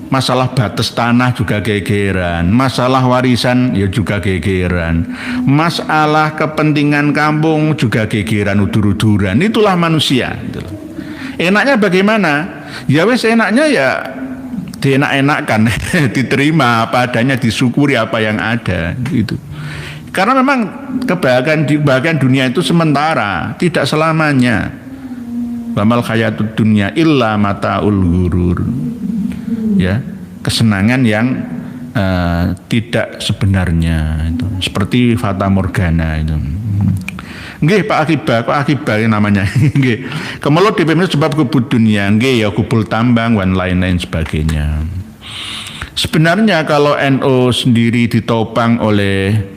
Masalah batas tanah juga gegeran, masalah warisan ya juga gegeran, masalah kepentingan kampung juga gegeran, udur-uduran. Itulah manusia, gitu loh. Enaknya bagaimana? Ya wes enaknya ya dienak-enakan, diterima apa adanya, disyukuri apa yang ada, gitu. Karena memang kebahagiaan dunia itu sementara, tidak selamanya. Wamal hayatud dunya illa mataul ghurur. Ya, kesenangan yang tidak sebenarnya itu. Seperti fata morgana itu. Nggih Pak Akiba, kok Akiba namanya? Nggih. Kemelut di PBNU sebab hubud dunia, nggih ya kubul tambang dan lain-lain sebagainya. Sebenarnya kalau NU sendiri ditopang oleh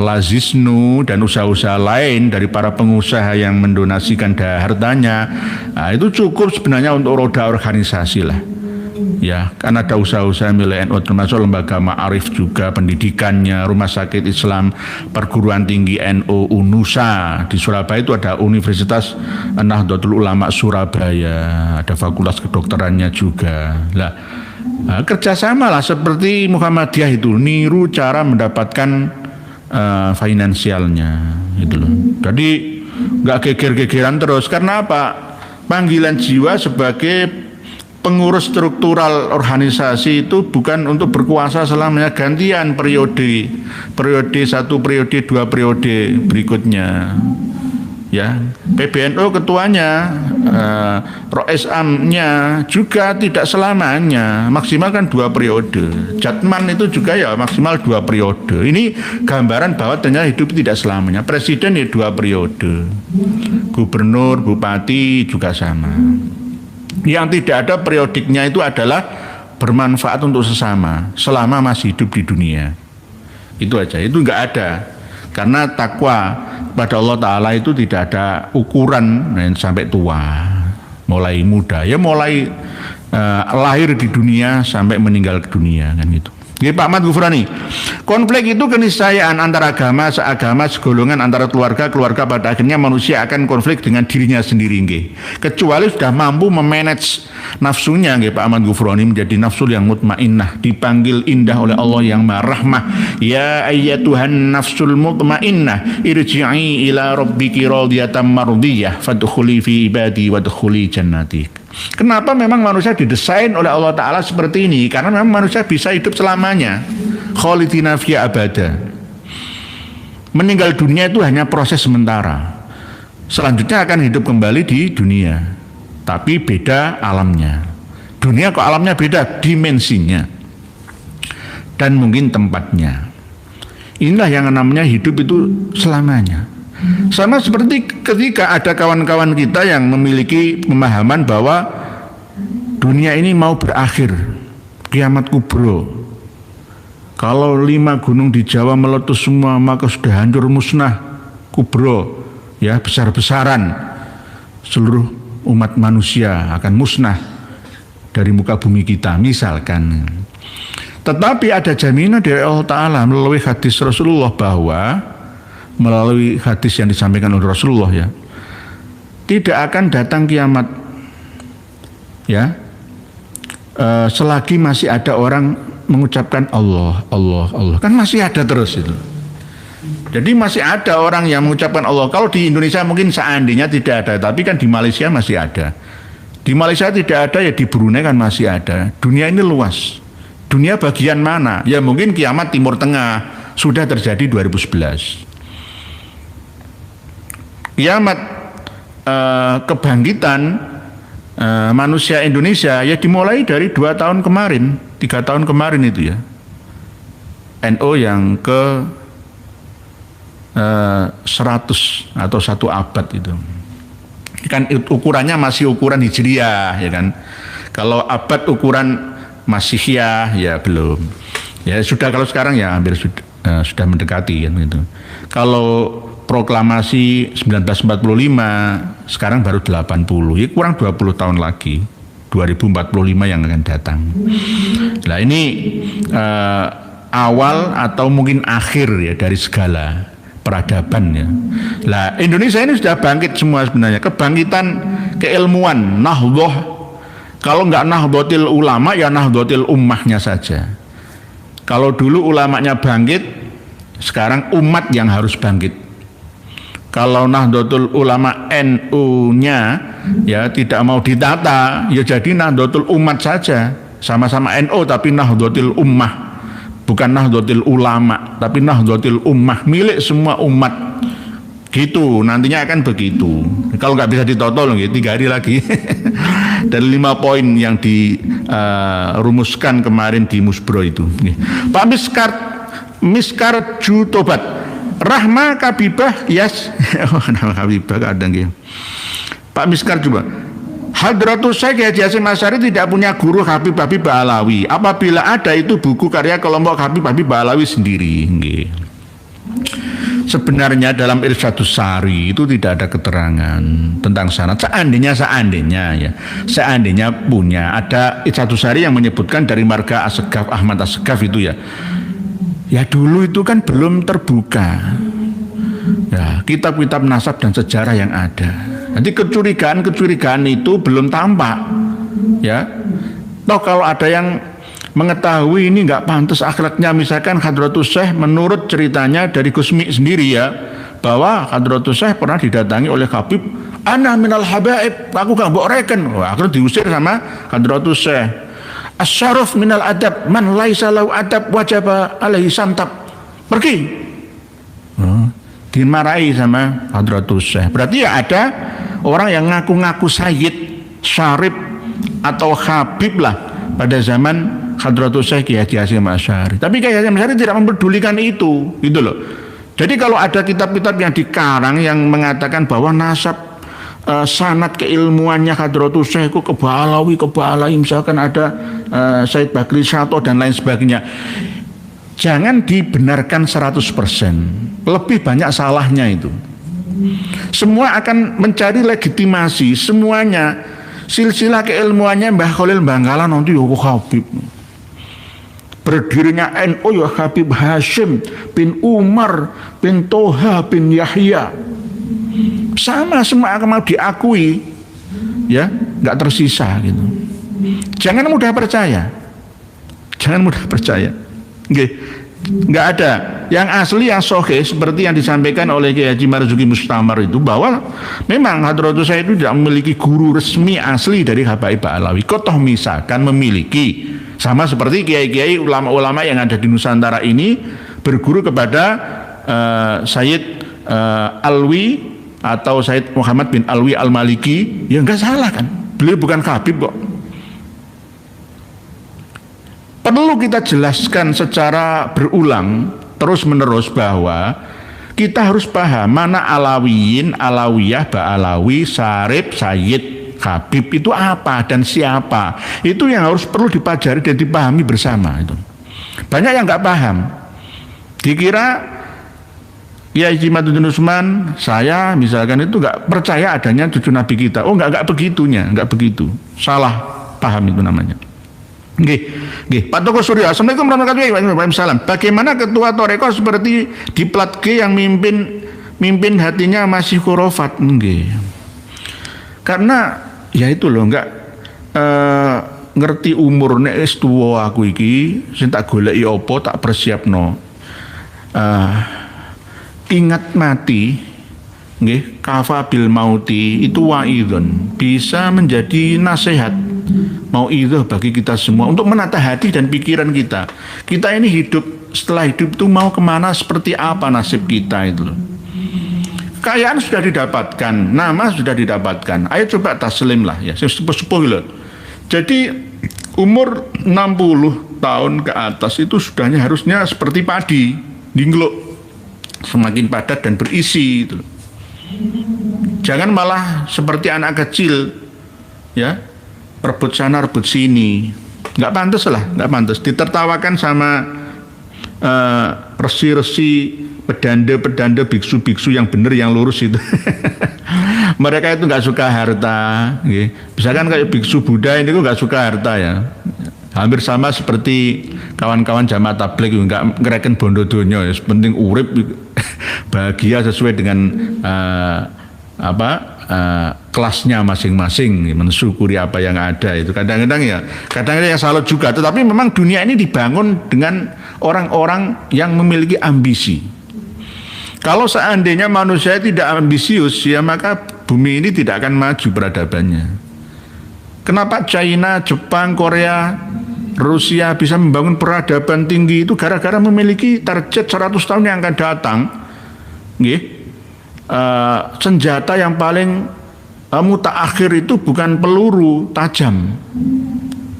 Lazisnu dan usaha-usaha lain dari para pengusaha yang mendonasikan hartanya, nah, itu cukup sebenarnya untuk roda organisasi lah. Ya, kan ada usaha-usaha milik NU termasuk lembaga ma'arif juga, pendidikannya, rumah sakit Islam, perguruan tinggi NU UNUSA di Surabaya itu ada Universitas Nahdlatul Ulama Surabaya, ada fakultas kedokterannya juga. Lah, kerjasama lah seperti Muhammadiyah itu, niru cara mendapatkan finansialnya, gitu loh. Jadi nggak geger-gegeran terus. Karena apa? Panggilan jiwa sebagai pengurus struktural organisasi itu bukan untuk berkuasa selamanya, gantian periode 1, periode 2, periode berikutnya. Ya, PBNU ketuanya, Roesam-nya juga tidak selamanya, maksimal kan 2 periode. Jatman itu juga ya maksimal 2 periode. Ini gambaran bahwa ternyata hidup tidak selamanya. Presiden ya 2 periode, gubernur, bupati juga sama. Yang tidak ada periodiknya itu adalah bermanfaat untuk sesama selama masih hidup di dunia. Itu aja, itu nggak ada. Karena takwa pada Allah Ta'ala itu tidak ada ukuran sampai tua, mulai muda, ya mulai lahir di dunia sampai meninggal di dunia, kan gitu. Jadi Pak Ahmad Ghufrani, konflik itu keniscayaan antara agama, seagama, segolongan, antara keluarga pada akhirnya manusia akan konflik dengan dirinya sendiri, nggih. Kecuali sudah mampu memanage nafsunya, nggih Pak Ahmad Ghufrani, menjadi nafsu yang mutmainnah, dipanggil indah oleh Allah yang Maha Rahmah. Ya ayyatuhan nafsul mutmainnah, irji'i ila rabbiki radiyatan mardiyah, fadkhuli fi ibadi wadkhuli jannati. Kenapa memang manusia didesain oleh Allah Ta'ala seperti ini? Karena memang manusia bisa hidup selamanya, khalidina fiha abada. Meninggal dunia itu hanya proses sementara, selanjutnya akan hidup kembali di dunia, tapi beda alamnya. Dunia kok alamnya beda, dimensinya dan mungkin tempatnya. Inilah yang namanya hidup itu selamanya. Sama seperti ketika ada kawan-kawan kita yang memiliki pemahaman bahwa dunia ini mau berakhir, kiamat kubro. Kalau 5 gunung di Jawa meletus semua, maka sudah hancur musnah, kubro, ya besar-besaran. Seluruh umat manusia akan musnah dari muka bumi kita, misalkan. Tetapi ada jaminan dari Allah Ta'ala melalui hadis Rasulullah bahwa melalui hadis yang disampaikan oleh Rasulullah ya, tidak akan datang kiamat ya selagi masih ada orang mengucapkan Allah, Allah, Allah. Kan masih ada terus itu. Jadi masih ada orang yang mengucapkan Allah. Kalau di Indonesia mungkin seandainya tidak ada, tapi kan di Malaysia masih ada. Di Malaysia tidak ada, ya di Brunei kan masih ada. Dunia ini luas. Dunia bagian mana? Ya mungkin kiamat Timur Tengah sudah terjadi 2011. Kiamat kebangkitan manusia Indonesia ya dimulai dari 2 tahun kemarin, 3 tahun kemarin itu ya. NO yang ke 100 atau 1 abad itu. Kan ukurannya masih ukuran Hijriah ya kan. Kalau abad ukuran Masihiyah ya belum. Ya sudah, kalau sekarang ya hampir sudah mendekati kan gitu. Kalau proklamasi 1945 sekarang baru 80, ya kurang 20 tahun lagi, 2045 yang akan datang. Nah ini awal atau mungkin akhir ya dari segala peradaban ya. Lah Indonesia ini sudah bangkit semua sebenarnya, kebangkitan keilmuan, Nahdhah. Kalau nggak Nahdlatul Ulama ya Nahdlatul Ummahnya saja. Kalau dulu ulamanya bangkit, sekarang umat yang harus bangkit. Kalau Nahdlatul Ulama NU-nya ya tidak mau ditata, ya jadi Nahdlatul Umat saja. Sama-sama NU tapi Nahdlatul Ummah. Bukan Nahdlatul Ulama, tapi Nahdlatul Ummah, milik semua umat. Gitu, nantinya akan begitu. Kalau nggak bisa ditotol, 3 hari lagi. Dari 5 poin yang dirumuskan kemarin di Musbro itu. Pak Miskar Jutobat, Rahma Kabibah Yas. Nama Kabibah kadang gitu. Pak Miskar coba. Hadratus Syekh Haji Hasyim Asy'ari tidak punya guru Habib Ba'alawi. Apabila ada itu buku karya kelompok Habib Ba'alawi sendiri. Sebenarnya dalam Irsyadus Sari itu tidak ada keterangan tentang sanad. Seandainya punya, ada Irsyadus Sari yang menyebutkan dari marga As-Segaf, Ahmad As-Segaf itu ya. Ya dulu itu kan belum terbuka. Ya, kitab-kitab nasab dan sejarah yang ada. Nanti kecurigaan itu belum tampak, ya. Toh kalau ada yang mengetahui ini nggak pantas akhlaknya, misalkan Hadratus Syekh menurut ceritanya dari Gusmi sendiri ya, bahwa Hadratus Syekh pernah didatangi oleh Habib, ana minal habaib, aku gak mbok reken. Wah, akhirnya diusir sama Hadratus Syekh. Asyaraf minal adab, man laisa lahu adab wajaba alaihi santab. Pergi. Dimarahi sama Hadratus Syekh. Berarti ya ada orang yang ngaku-ngaku sayyid, syarif atau habib lah pada zaman Hadratus Syekh Kiai Haji Hasyim Asy'ari. Tapi Kiai Hasyim Asy'ari tidak mempedulikan itu, gitu loh. Jadi kalau ada kitab-kitab yang dikarang yang mengatakan bahwa nasab sanad keilmuannya Hadratus Syekh itu ke Ba'alawi, misalkan ada Said Bakri Syato dan lain sebagainya, jangan dibenarkan 100%. Lebih banyak salahnya itu. Semua akan mencari legitimasi, semuanya silsilah keilmuannya Mbah Khalil Bangkalan nanti ya Habib. Berdirinya NU ya Habib Hashim bin Umar bin Toha bin Yahya. Sama semua akan mau diakui, ya, nggak tersisa gitu. Jangan mudah percaya, nggak ada yang asli, yang sahih seperti yang disampaikan oleh Kiai Haji Marzuki Mustamar itu, bahwa memang Hadratus Syekh itu tidak memiliki guru resmi asli dari Habaib Ba'alawi. Kotoh misalkan memiliki, sama seperti kiai-kiai ulama-ulama yang ada di Nusantara ini berguru kepada Sayyid Alwi atau Sayyid Muhammad bin Alwi Al-Maliki, ya nggak salah kan, beliau bukan Habib kok. Perlu kita jelaskan secara berulang terus-menerus bahwa kita harus paham mana Alawiyin, Alawiyah, Ba'alawi, Syarif, Sayyid, Habib itu apa dan siapa. Itu yang harus perlu dipelajari dan dipahami bersama itu. Banyak yang nggak paham. Dikira ya Haji Maduddin Usman, saya misalkan itu nggak percaya adanya cucu Nabi kita. Oh nggak begitunya, nggak begitu. Salah paham itu namanya. Pak Toko Surya, Assalamualaikum warahmatullahi wabarakatuh. Bagaimana ketua Toreko seperti di Plat G yang mimpin mimpin hatinya masih khurafat nggih. Karena ya itu loh, enggak ngerti umur nek wis tuwa aku iki sing tak goleki apa tak persiapno. Ingat mati nggih, kafa bil mauti itu wa'idun, bisa menjadi nasihat mau'idhah bagi kita semua untuk menata hati dan pikiran kita. Kita ini hidup, setelah hidup itu mau kemana, seperti apa nasib kita itu loh. Kekayaan sudah didapatkan, nama sudah didapatkan, ayo coba taslim lah ya, sepuh-sepuh loh. Jadi umur 60 tahun ke atas itu sudahnya harusnya seperti padi, dingluk, semakin padat dan berisi itu. Jangan malah seperti anak kecil ya, rebut sana rebut sini, nggak pantas lah, nggak pantas. Ditertawakan sama resi-resi, pedanda-pedanda, biksu-biksu yang benar, yang lurus itu. Mereka itu nggak suka harta. Okay. Misalkan kayak biksu Buddha ini nggak suka harta ya. Hampir sama seperti kawan-kawan jamaah tabligh, nggak ngereken bondo donya. Ya. Penting urip bahagia sesuai dengan kelasnya masing-masing, mensyukuri apa yang ada itu. Kadang-kadang yang salut juga. Tetapi memang dunia ini dibangun dengan orang-orang yang memiliki ambisi. Kalau seandainya manusia tidak ambisius, ya maka bumi ini tidak akan maju peradabannya. Kenapa China, Jepang, Korea, Rusia bisa membangun peradaban tinggi itu gara-gara memiliki target 100 tahun yang akan datang. Senjata yang paling mutaakhir itu bukan peluru tajam,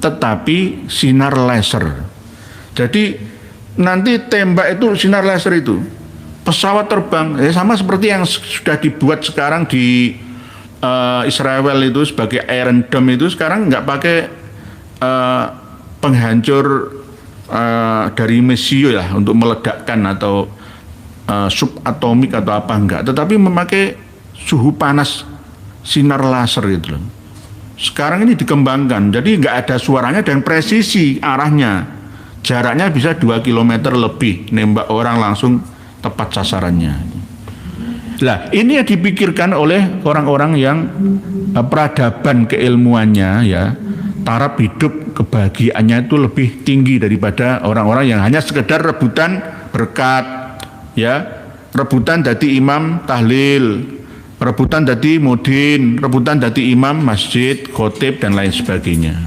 tetapi sinar laser. Jadi nanti tembak itu sinar laser itu. Pesawat terbang, sama seperti yang sudah dibuat sekarang di Israel itu sebagai Iron Dome itu, sekarang nggak pakai penghancur dari mesio ya untuk meledakkan atau subatomik atau apa enggak, tetapi memakai suhu panas sinar laser itu loh. Sekarang ini dikembangkan, jadi nggak ada suaranya dan presisi arahnya, jaraknya bisa 2 km lebih, nembak orang langsung tepat sasarannya. Lah ini yang dipikirkan oleh orang-orang yang peradaban keilmuannya ya, taraf hidup kebahagiaannya itu lebih tinggi daripada orang-orang yang hanya sekedar rebutan berkat ya, rebutan dadi imam tahlil, rebutan dadi mudin, rebutan dadi imam masjid, khotib dan lain sebagainya.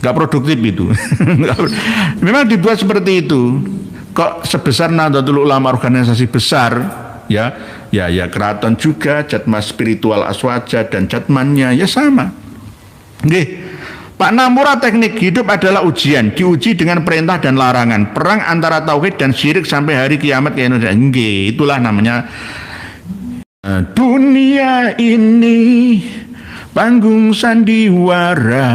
Nggak produktif itu. Memang dibuat seperti itu. Kok sebesar Nahdlatul Ulama organisasi besar ya keraton juga, jatmas spiritual aswaja dan jatmannya ya sama. Pak Namura, teknik hidup adalah ujian, diuji dengan perintah dan larangan, perang antara tauhid dan syirik sampai hari kiamat ya Indonesia. Itulah namanya dunia ini panggung sandiwara,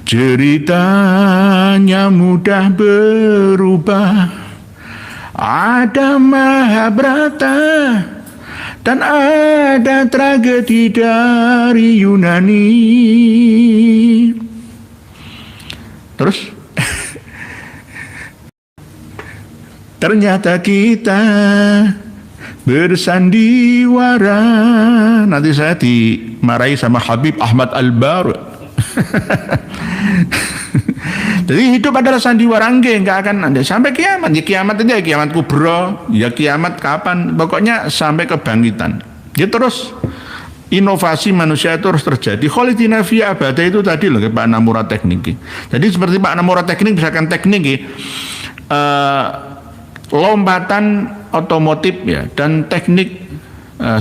ceritanya mudah berubah. Ada Mahabharata dan ada tragedi dari Yunani. Terus ternyata kita bersandiwara. Nanti saya dimarahi sama Habib Ahmad Al-Bar. Jadi hidup adalah sandiwara, nggak akan ada sampai kiamat. Ya kiamat itu ya kiamat kubro, ya kiamat kapan? Pokoknya sampai kebangkitan. Ya terus inovasi manusia itu harus terjadi. Kholidina fi abada itu tadi loh Pak Namura teknik. Jadi seperti Pak Namura teknik, misalkan teknik lompatan otomotif ya dan teknik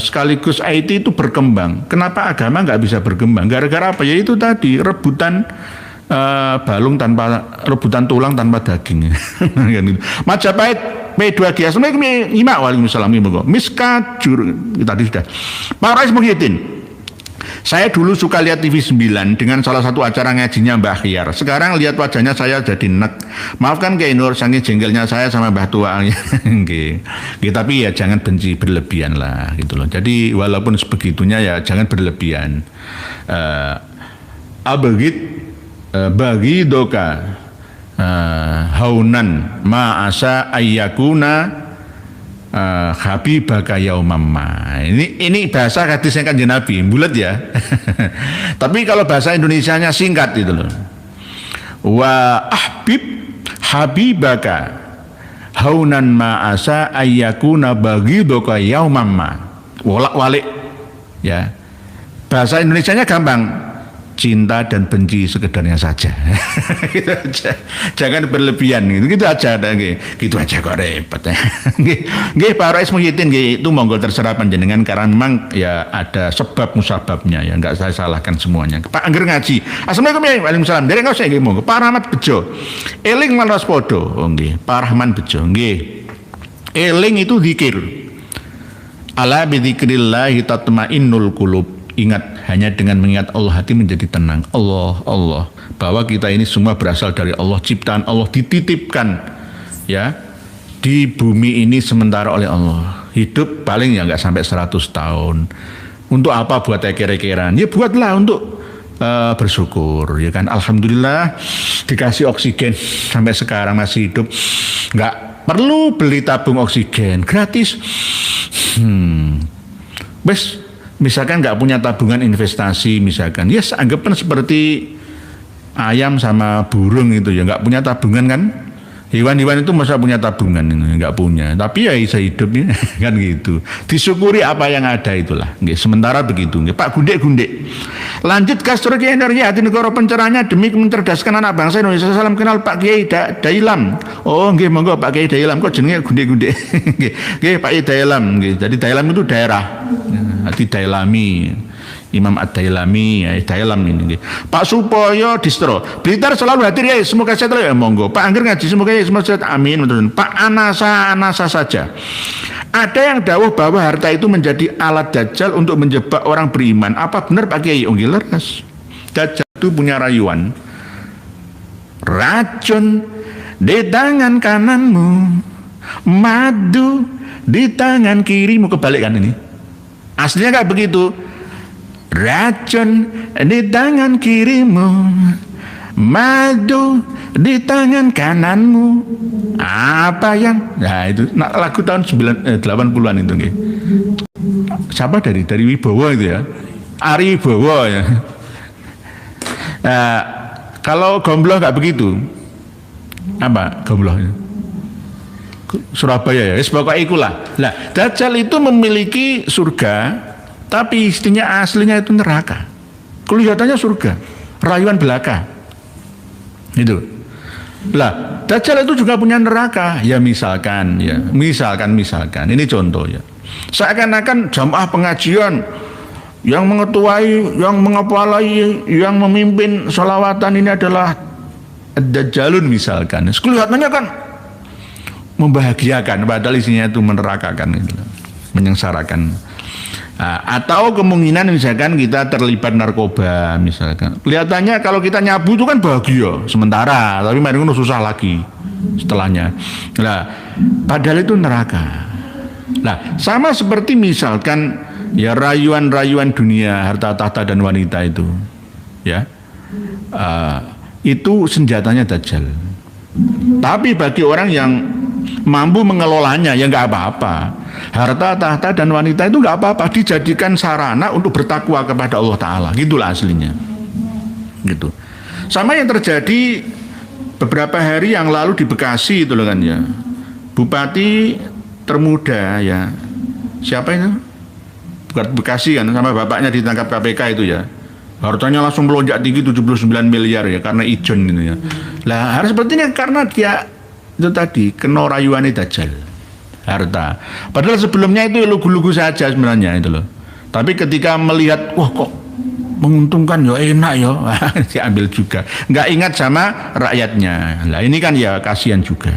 sekaligus IT itu berkembang. Kenapa agama nggak bisa berkembang? Gara-gara apa? Ya itu tadi rebutan balung tanpa, rebutan tulang tanpa daging. Majapahit P2G Assalamualaikum Ima Waalaikumsalam Miska Jur tadi sudah. Pak Rais Muhyiddin, saya dulu suka lihat TV 9 dengan salah satu acara ngajinya Mbah Khiar. Sekarang lihat wajahnya saya jadi nek. Maafkan Kiai Nur, saking jengkelnya saya sama Mbah Tua. Tapi ya jangan benci berlebihan lah gitu loh. Jadi walaupun sebegitunya ya jangan berlebihan. Bagi doka haunan ma'asa ayyakuna habibaka yaumamma. Ini bahasa hadisnya Kanjeng Nabi, bulat ya. Tapi kalau bahasa Indonesianya singkat itu loh. Wa habibaka haunan ma'asa ayyakuna baghidaka yaumamma. Wolak-walik ya. Bahasa Indonesianya gampang, cinta dan benci sekedarnya saja. Gitu aja. Jangan berlebihan gitu aja gitu aja kok repot. Nggih Pak Rais Muhyiddin itu monggo terserah panjenengan karena memang ya ada sebab musababnya ya, enggak saya salahkan semuanya. Pak Angger ngaji. Assalamualaikum ya. Waalaikumsalam. Dereng nggak usah nggih monggo. Pak Rahmat Bejo. Eling malas podo. Oh nggih. Pak Rahman Bejo nggih. Eling itu zikir. Ala bi dzikrillah tatmainnul qulub. Ingat, hanya dengan mengingat Allah hati menjadi tenang. Allah, bahwa kita ini semua berasal dari Allah, ciptaan Allah, dititipkan ya di bumi ini sementara oleh Allah. Hidup paling ya nggak sampai 100 tahun. Untuk apa buat eker-ekeran? Ya buatlah untuk bersyukur ya kan. Alhamdulillah dikasih oksigen sampai sekarang masih hidup, nggak perlu beli tabung oksigen, gratis. Bes, misalkan nggak punya tabungan investasi misalkan, ya anggapan seperti ayam sama burung itu ya, nggak punya tabungan kan. Hewan-hewan itu masa punya tabungan, nggak punya, tapi ya bisa hidup ya, kan gitu. Disyukuri apa yang ada itulah. Nggih, sementara begitu. Nggih, Pak Gundek. Lanjut kastur Kiai Energi hati negara pencerahnya demi mencerdaskan anak bangsa Indonesia. Salam kenal Pak Kiai Dailam. Oh nggih, monggo Pak Kiai Dailam. Kok jenenge Gundek. Nggih, Pak Kiai Dailam. Nggih, jadi Dailam itu daerah. Hati Dailami. Imam Ad-Dailami, Dailam ini. Pak Supoyo Distro, Blitar selalu hadir ya, semoga sehat ya, monggo. Pak Angger ngaji, semoga ya, semoga sehat, amin. Pak Anasa saja. Ada yang dawuh bahwa harta itu menjadi alat Dajjal untuk menjebak orang beriman. Apa benar Pak Kiai? Oh leres. Dajjal itu punya rayuan. Racun di tangan kananmu, madu di tangan kirimu. Kebalik kan ini? Aslinya kayak begitu. Racun di tangan kirimu, madu di tangan kananmu. Apa yang? Nah itu lagu tahun 80-an itu nggih. Siapa dari Wibowo itu ya? Ari Wibowo ya. Nah, kalau Gombloh nggak begitu. Apa Gombloh itu? Surabaya ya. Pokoknya ikulah. Nah, Dajjal itu memiliki surga, tapi istrinya aslinya itu neraka. Kelihatannya surga, rayuan belaka. Itu. Lah, Dajjal itu juga punya neraka. Ya misalkan. Ini contoh ya. Seakan-akan jamaah pengajian yang mengetuai, yang mengepalai, yang memimpin sholawatan ini adalah Dajjalun misalkan. Kelihatannya kan membahagiakan, padahal isinya itu menerakakan, gitu, menyengsarakan. Nah, atau kemungkinan misalkan kita terlibat narkoba misalkan, kelihatannya kalau kita nyabu itu kan bahagia sementara, tapi mari ngono susah lagi setelahnya. Nah, padahal itu neraka. Nah, sama seperti misalkan ya rayuan-rayuan dunia, harta tahta dan wanita itu, ya, itu senjatanya Dajjal. Tapi bagi orang yang mampu mengelolanya ya nggak apa-apa. Harta, tahta dan wanita itu nggak apa-apa, dijadikan sarana untuk bertakwa kepada Allah Ta'ala, gitulah aslinya. Gitu. Sama yang terjadi beberapa hari yang lalu di Bekasi itu loh kan ya. Bupati termuda ya. Siapa itu? Bukan Bekasi kan, sama bapaknya ditangkap KPK itu ya. Hartanya langsung melonjak tinggi 79 miliar ya karena ijon gitu ya. Lah harus seperti ini karena dia itu tadi kena rayuannya Dajjal. Harta. Padahal sebelumnya itu lugu-lugu saja sebenarnya itu loh. Tapi ketika melihat wah kok menguntungkan ya enak ya, diambil juga. Nggak ingat sama rakyatnya. Lah ini kan ya kasihan juga.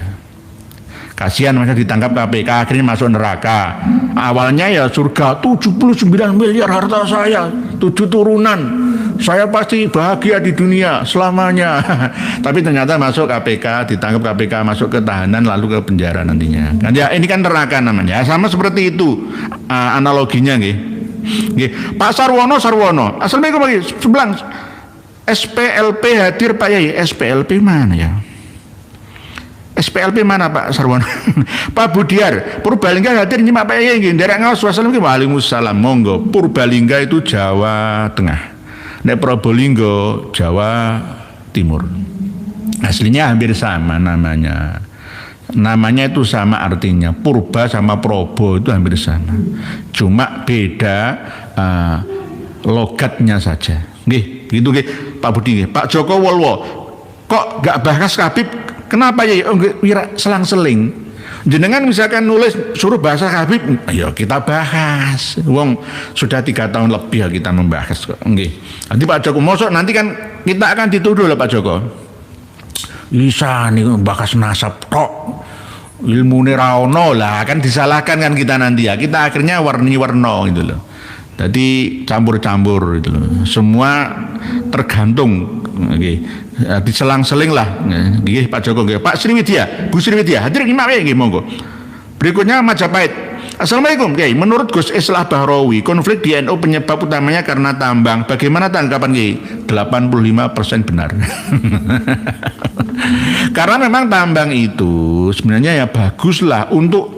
Kasihan masa ditangkap KPK akhirnya masuk neraka. Awalnya ya surga 79 miliar harta saya, 7 turunan. Saya pasti bahagia di dunia selamanya. Tapi ternyata masuk KPK, ditangkap KPK, masuk ke tahanan lalu ke penjara nantinya. Kan ya ini kan neraka namanya. Sama seperti itu analoginya nggih. Nggih. Pak Sarwono. Assalamualaikum lagi. Sebelang SPLP hadir Pak Yai. SPLP mana ya? SPLP mana Pak Sarwono? Pak Budiar, Purbalingga hadir nyimak Pak Yai nggih. Nderek ngaos wassalamu waalaikumsalam. Monggo. Purbalingga itu Jawa Tengah. Nek Probolinggo Jawa Timur. Aslinya hampir sama namanya. Namanya itu sama artinya. Purba sama Probo itu hampir sama. Cuma beda logatnya saja. Nggih, gitu nggih Pak Budi nggih. Pak Joko Wolwo, kok gak bahas Habib? Kenapa ya? Oh, wira selang-seling. Jenengan misalkan nulis suruh bahasa Habib, ayo kita bahas. Wong sudah 3 tahun lebih ya kita membahas kok. Nggih. Nanti Pak Joko mosok nanti kan kita akan dituduh lah Pak Joko. Isa nih bahas nasab tok. Ilmu ra ono lah, kan disalahkan kan kita nanti ya. Kita akhirnya warni-warno gitu loh. Jadi campur-campur gitu loh. Semua tergantung. Nggih. Diselang-seling lah. Nggih Pak Joko nggih. Pak Sriwidya, Bu Sriwidya, hadir nyimak wae nggih monggo. Berikutnya Majapahit. Assalamualaikum, Kiai. Menurut Gus Islah Bahrawi, konflik di NU penyebab utamanya karena tambang. Bagaimana tanggapan Kiai? 85% benar. Karena memang tambang itu sebenarnya ya baguslah untuk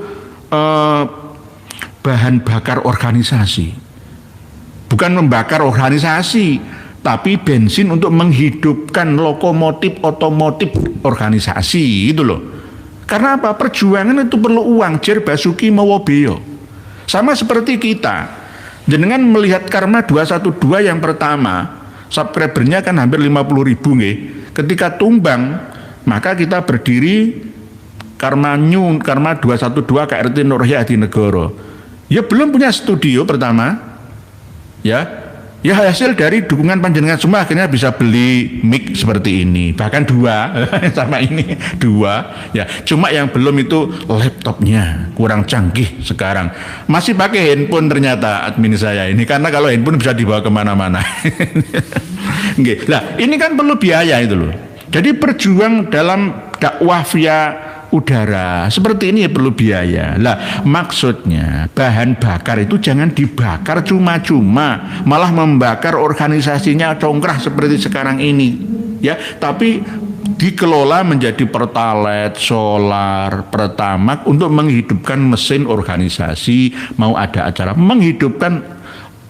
bahan bakar organisasi. Bukan membakar organisasi, tapi bensin untuk menghidupkan lokomotif otomotif organisasi itu loh. Karena apa? Perjuangan itu perlu uang. Jer Basuki Mawobeyo. Sama seperti kita. Jenengan melihat Karma 212 yang pertama, subscribernya kan hampir 50.000 nggih. Ketika tumbang, maka kita berdiri Karma 212 KRT Nurhya Adinegoro. Ya belum punya studio pertama. Ya hasil dari dukungan panjenengan semua akhirnya bisa beli mic seperti ini, bahkan 2 sama ini 2 ya. Cuma yang belum itu laptopnya kurang canggih sekarang, masih pakai handphone ternyata admin saya ini, karena kalau handphone bisa dibawa kemana-mana. Nah ini kan perlu biaya itu loh. Jadi perjuang dalam dakwah via udara seperti ini ya perlu biaya. Lah maksudnya bahan bakar itu jangan dibakar cuma-cuma, malah membakar organisasinya congkrah seperti sekarang ini ya, tapi dikelola menjadi pertalite, solar, pertamak untuk menghidupkan mesin organisasi. Mau ada acara menghidupkan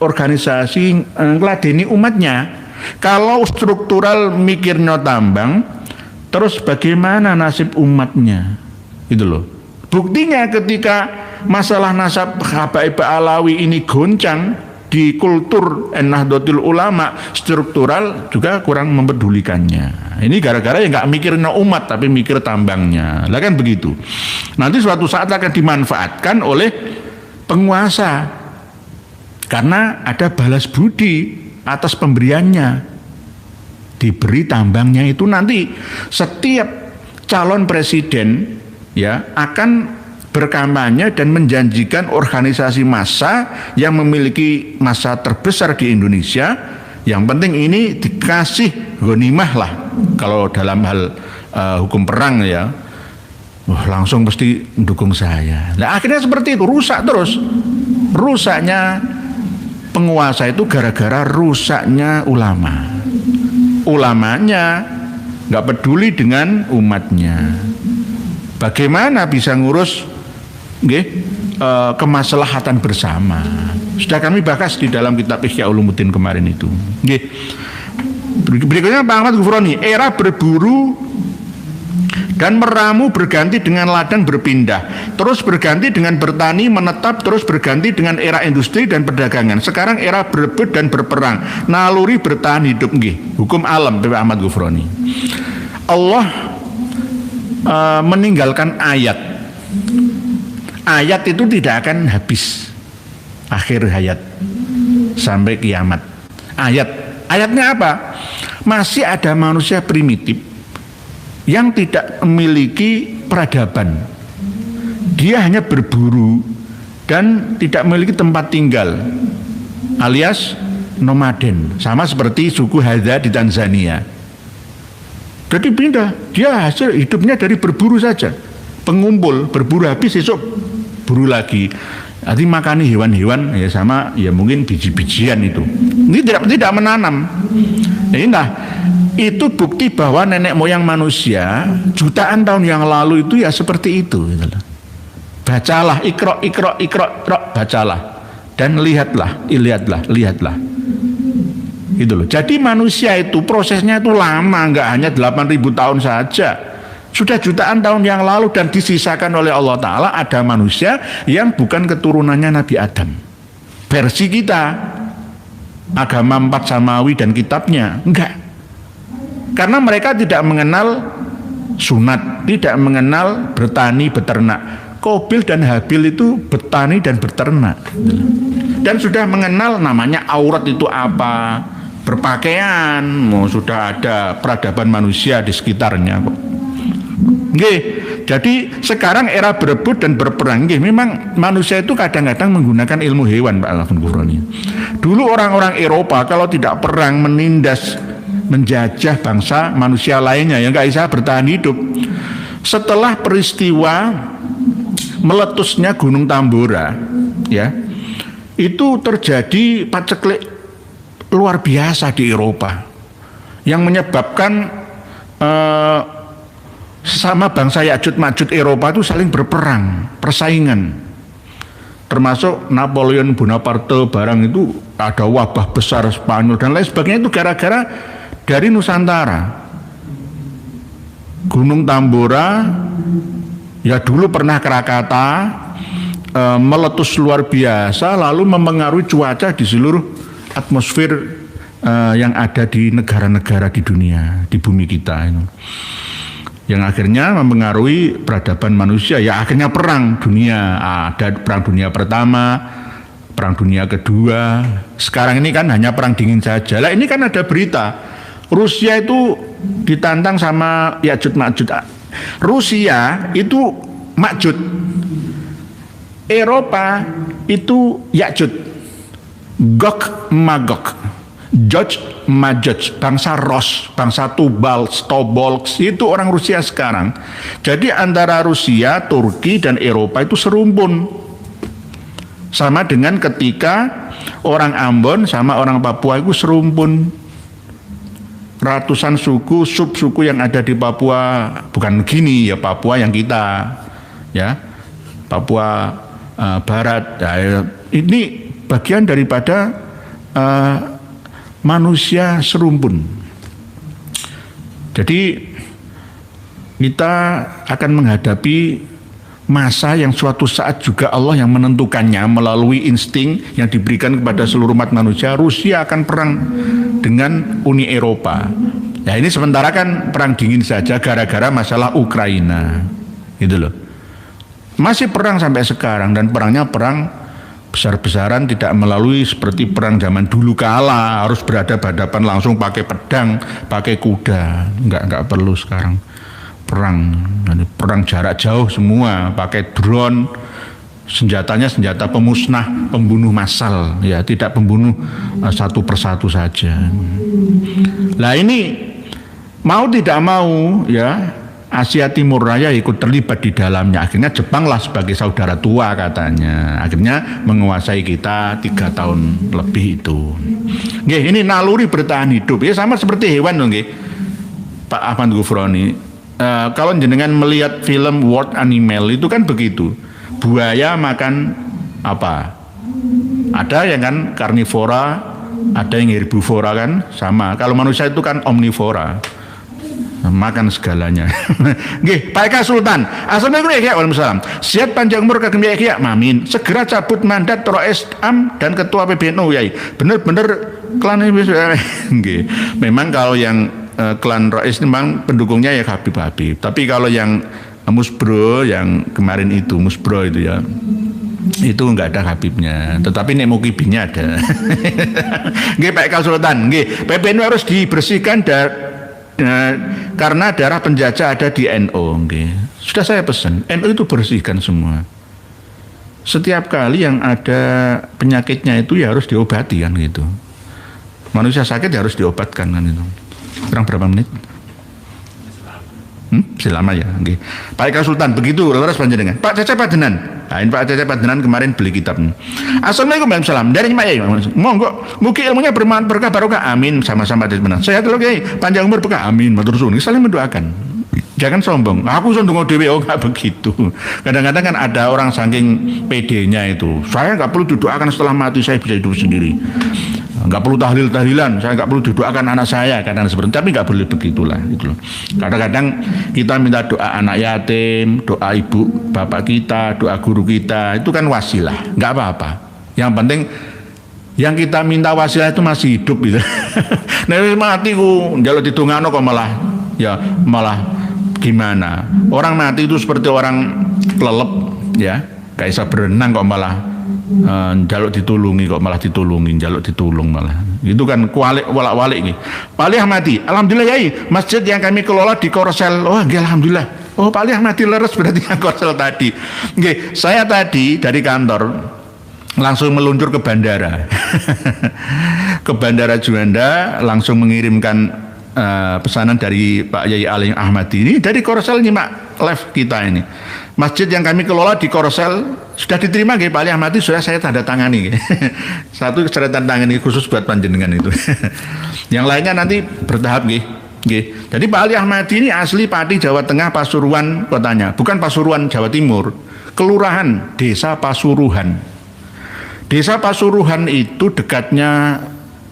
organisasi, ngeladeni umatnya. Kalau struktural mikirnya tambang, terus bagaimana nasib umatnya? Itu loh. Buktinya ketika masalah nasab Habaib Alawi ini goncang di kultur Nahdlatul Ulama, struktural juga kurang mempedulikannya. Ini gara-gara ya nggak mikirin umat tapi mikir tambangnya. Lah kan begitu. Nanti suatu saat akan dimanfaatkan oleh penguasa karena ada balas budi atas pemberiannya. Diberi tambangnya itu nanti setiap calon presiden ya akan berkampanye dan menjanjikan organisasi massa yang memiliki massa terbesar di Indonesia. Yang penting ini dikasih ghanimah lah kalau dalam hal hukum perang ya. Wah, langsung pasti mendukung saya. Nah akhirnya seperti itu, rusak terus. Rusaknya penguasa itu gara-gara rusaknya ulama. Ulamanya nggak peduli dengan umatnya. Bagaimana bisa ngurus kemaslahatan bersama? Sudah kami bahas di dalam kitab Ihya Ulumuddin kemarin itu. Berikutnya Pak Ahmad Ghufroni, era berburu dan meramu berganti dengan ladang berpindah, terus berganti dengan bertani menetap, terus berganti dengan era industri dan perdagangan. Sekarang era berebut dan berperang, naluri bertahan hidup nggih. Hukum alam Pak Ahmad Ghufroni. Allah meninggalkan ayat. Ayat itu tidak akan habis akhir hayat sampai kiamat. Ayatnya apa? Masih ada manusia primitif yang tidak memiliki peradaban. Dia hanya berburu dan tidak memiliki tempat tinggal, alias nomaden, sama seperti suku Hadza di Tanzania. Jadi pindah, dia hasil hidupnya dari berburu saja. Pengumpul, berburu habis esok buru lagi. Nanti makani hewan-hewan ya sama ya mungkin biji-bijian itu. Ini tidak menanam. Ini nah Itu bukti bahwa nenek moyang manusia jutaan tahun yang lalu itu ya seperti itu gitu loh. Bacalah Iqra, bacalah dan lihatlah gitu loh. Jadi manusia itu prosesnya itu lama, nggak hanya 8.000 tahun saja, sudah jutaan tahun yang lalu, dan disisakan oleh Allah Ta'ala ada manusia yang bukan keturunannya Nabi Adam versi kita, agama 4 samawi dan kitabnya enggak, karena mereka tidak mengenal sunat, tidak mengenal bertani beternak. Qabil dan Habil itu bertani dan beternak, dan sudah mengenal namanya aurat itu apa, berpakaian, sudah ada peradaban manusia di sekitarnya kok. Nggih, jadi sekarang era berebut dan berperang, nggih, memang manusia itu kadang-kadang menggunakan ilmu hewan, Pak Alfon Gufroni. Dulu orang-orang Eropa kalau tidak perang menindas, menjajah bangsa manusia lainnya yang nggak bisa bertahan hidup. Setelah peristiwa meletusnya Gunung Tambora, ya, itu terjadi paceklik luar biasa di Eropa yang menyebabkan sesama bangsa Ya'juj Ma'juj Eropa itu saling berperang, persaingan, termasuk Napoleon Bonaparte barang itu ada wabah besar Spanyol dan lain sebagainya, itu gara-gara dari Nusantara. Gunung Tambora ya dulu pernah Krakatau, meletus luar biasa, lalu mempengaruhi cuaca di seluruh atmosfer yang ada di negara-negara di dunia, di bumi kita ini, yang akhirnya mempengaruhi peradaban manusia. Ya akhirnya perang dunia, ada perang dunia pertama, perang dunia kedua, sekarang ini kan hanya perang dingin saja. Lah ini kan ada berita Rusia itu ditantang sama Ya'juj Ma'juj. Rusia itu Ma'juj, Eropa itu Ya'juj, Gog Magog, Joj Majoj, bangsa Ros, bangsa Tubal, Stobolks, itu orang Rusia sekarang. Jadi antara Rusia, Turki dan Eropa itu serumpun. Sama dengan ketika orang Ambon sama orang Papua itu serumpun. Ratusan suku, subsuku yang ada di Papua, bukan gini ya, Papua yang kita, ya, Papua Barat, ya, ini bagian daripada manusia serumpun. Jadi kita akan menghadapi masa yang suatu saat juga Allah yang menentukannya melalui insting yang diberikan kepada seluruh umat manusia. Rusia akan perang dengan Uni Eropa. Ya ini sementara kan perang dingin saja gara-gara masalah Ukraina, gitu loh. Masih perang sampai sekarang, dan perangnya perang besar-besaran, tidak melalui seperti perang zaman dulu kala harus berhadapan-hadapan langsung pakai pedang, pakai kuda. Enggak perlu sekarang. Perang jarak jauh semua, pakai drone, senjatanya senjata pemusnah, pembunuh massal, ya, tidak pembunuh satu persatu saja. Nah ini mau tidak mau ya Asia Timur Raya ikut terlibat di dalamnya. Akhirnya Jepang lah sebagai saudara tua katanya, akhirnya menguasai kita 3 tahun lebih itu. Nggih, ini naluri bertahan hidup ya, sama seperti hewan dong nggih, Pak Ahmad Gufroni. Kalau jenengan melihat film World Animal itu kan begitu, buaya makan apa? Ada yang kan karnivora, ada yang herbivora kan, sama. Kalau manusia itu kan omnivora, makan segalanya. Nggih, Pak Eka Sultan. Assalamualaikum warahmatullahi wabarakatuh. Siap panjang umur kagem Yai Mamin. Segera cabut mandat Rois Am dan Ketua PBNU Yai. Bener-bener klan ini. Nggih. Memang kalau yang klan Rois memang pendukungnya ya Habib. Tapi kalau yang Musbro yang kemarin itu, Musbro itu ya, itu enggak ada Habibnya, tetapi nek Mukibinya ada. Nggih Pak Eka Sultan, nggih, PBNU harus dibersihkan karena darah penjajah ada di NU, nggih. Sudah saya pesan, NU itu bersihkan semua. Setiap kali yang ada penyakitnya itu ya harus diobati kan gitu. Manusia sakit ya harus diobatkan kan itu. Kurang berapa menit? Selama ya. Okay. Pak Eka Sultan begitu leres panjenengan. Pak Cecep Padenan. Nah, ini Pak Cecep Padenan kemarin beli kitabnya. Assalamualaikum warahmatullahi wabarakatuh. Dari Mak Yai. Monggo, mugi ilmunya bermanfaat berkah barokah. Amin. Sama-sama Cecep. Sehat lho Kiai. Panjang umur berkah. Amin. Matur suwun. Saling mendoakan. Jangan sombong. Aku sombong dewe nggak begitu. Kadang-kadang kan ada orang saking PD-nya itu. Saya nggak perlu didoakan setelah mati saya bisa hidup sendiri. Nggak perlu tahlilan, saya nggak perlu didoakan anak saya, kadang seperti. Tapi nggak boleh begitulah. Gitu loh. Kadang-kadang kita minta doa anak yatim, doa ibu bapak kita, doa guru kita, itu kan wasilah. Nggak apa-apa. Yang penting yang kita minta wasilah itu masih hidup gitu. Nah mati ku, jalur ditungano kok malah gimana? Orang mati itu seperti orang kelelep ya, kayak bisa berenang kok malah jaluk ditulungi kok malah ditulungi, jaluk ditulung malah. Itu kan kualik walak-walik nih. Pak Ali Ahmadi, alhamdulillah Yai, masjid yang kami kelola di Korsel. Oh, nggih alhamdulillah. Oh, Pak Ali Ahmadi leres berarti yang Korsel tadi. Nggih, saya tadi dari kantor langsung meluncur ke bandara. Ke Bandara Juanda langsung mengirimkan pesanan dari Pak Yai Ali Ahmadi ini dari Korsel nyimak live kita ini. Masjid yang kami kelola di Korsel sudah diterima nggih Pak Ali Ahmadi, sudah saya tanda tangani. Satu tanda tangani khusus buat panjenengan itu. Yang lainnya nanti bertahap nggih. Jadi Pak Ali Ahmadi ini asli Pati Jawa Tengah Pasuruan kotanya, bukan Pasuruan Jawa Timur. Kelurahan Desa Pasuruhan. Desa Pasuruhan itu dekatnya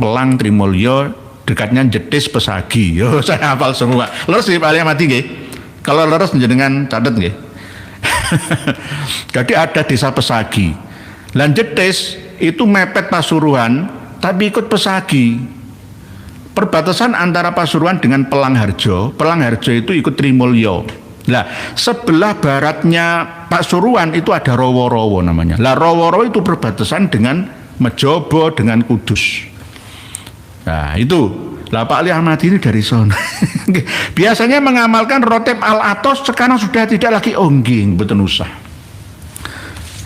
Pelang Trimulyo, dekatnya Jetis Pesagi. Yo, saya hafal semua. Leres Pak Ali Ahmadi nggih. Kalau leres jenengan catet nggih. Jadi ada Desa Pesagi. Lan Jetis itu mepet Pasuruan tapi ikut Pesagi. Perbatasan antara Pasuruan dengan Pelangharjo. Pelangharjo itu ikut Trimulyo. Nah, sebelah baratnya Pasuruan itu ada Rowo-Rowo namanya. Lah Rowo-Rowo itu berbatasan dengan Mejobo dengan Kudus. Nah, itu. Lah Pak Ali Ahmadi ini dari sana. Biasanya mengamalkan Rotib Al-Atos, sekarang sudah tidak lagi ongging, betul usah.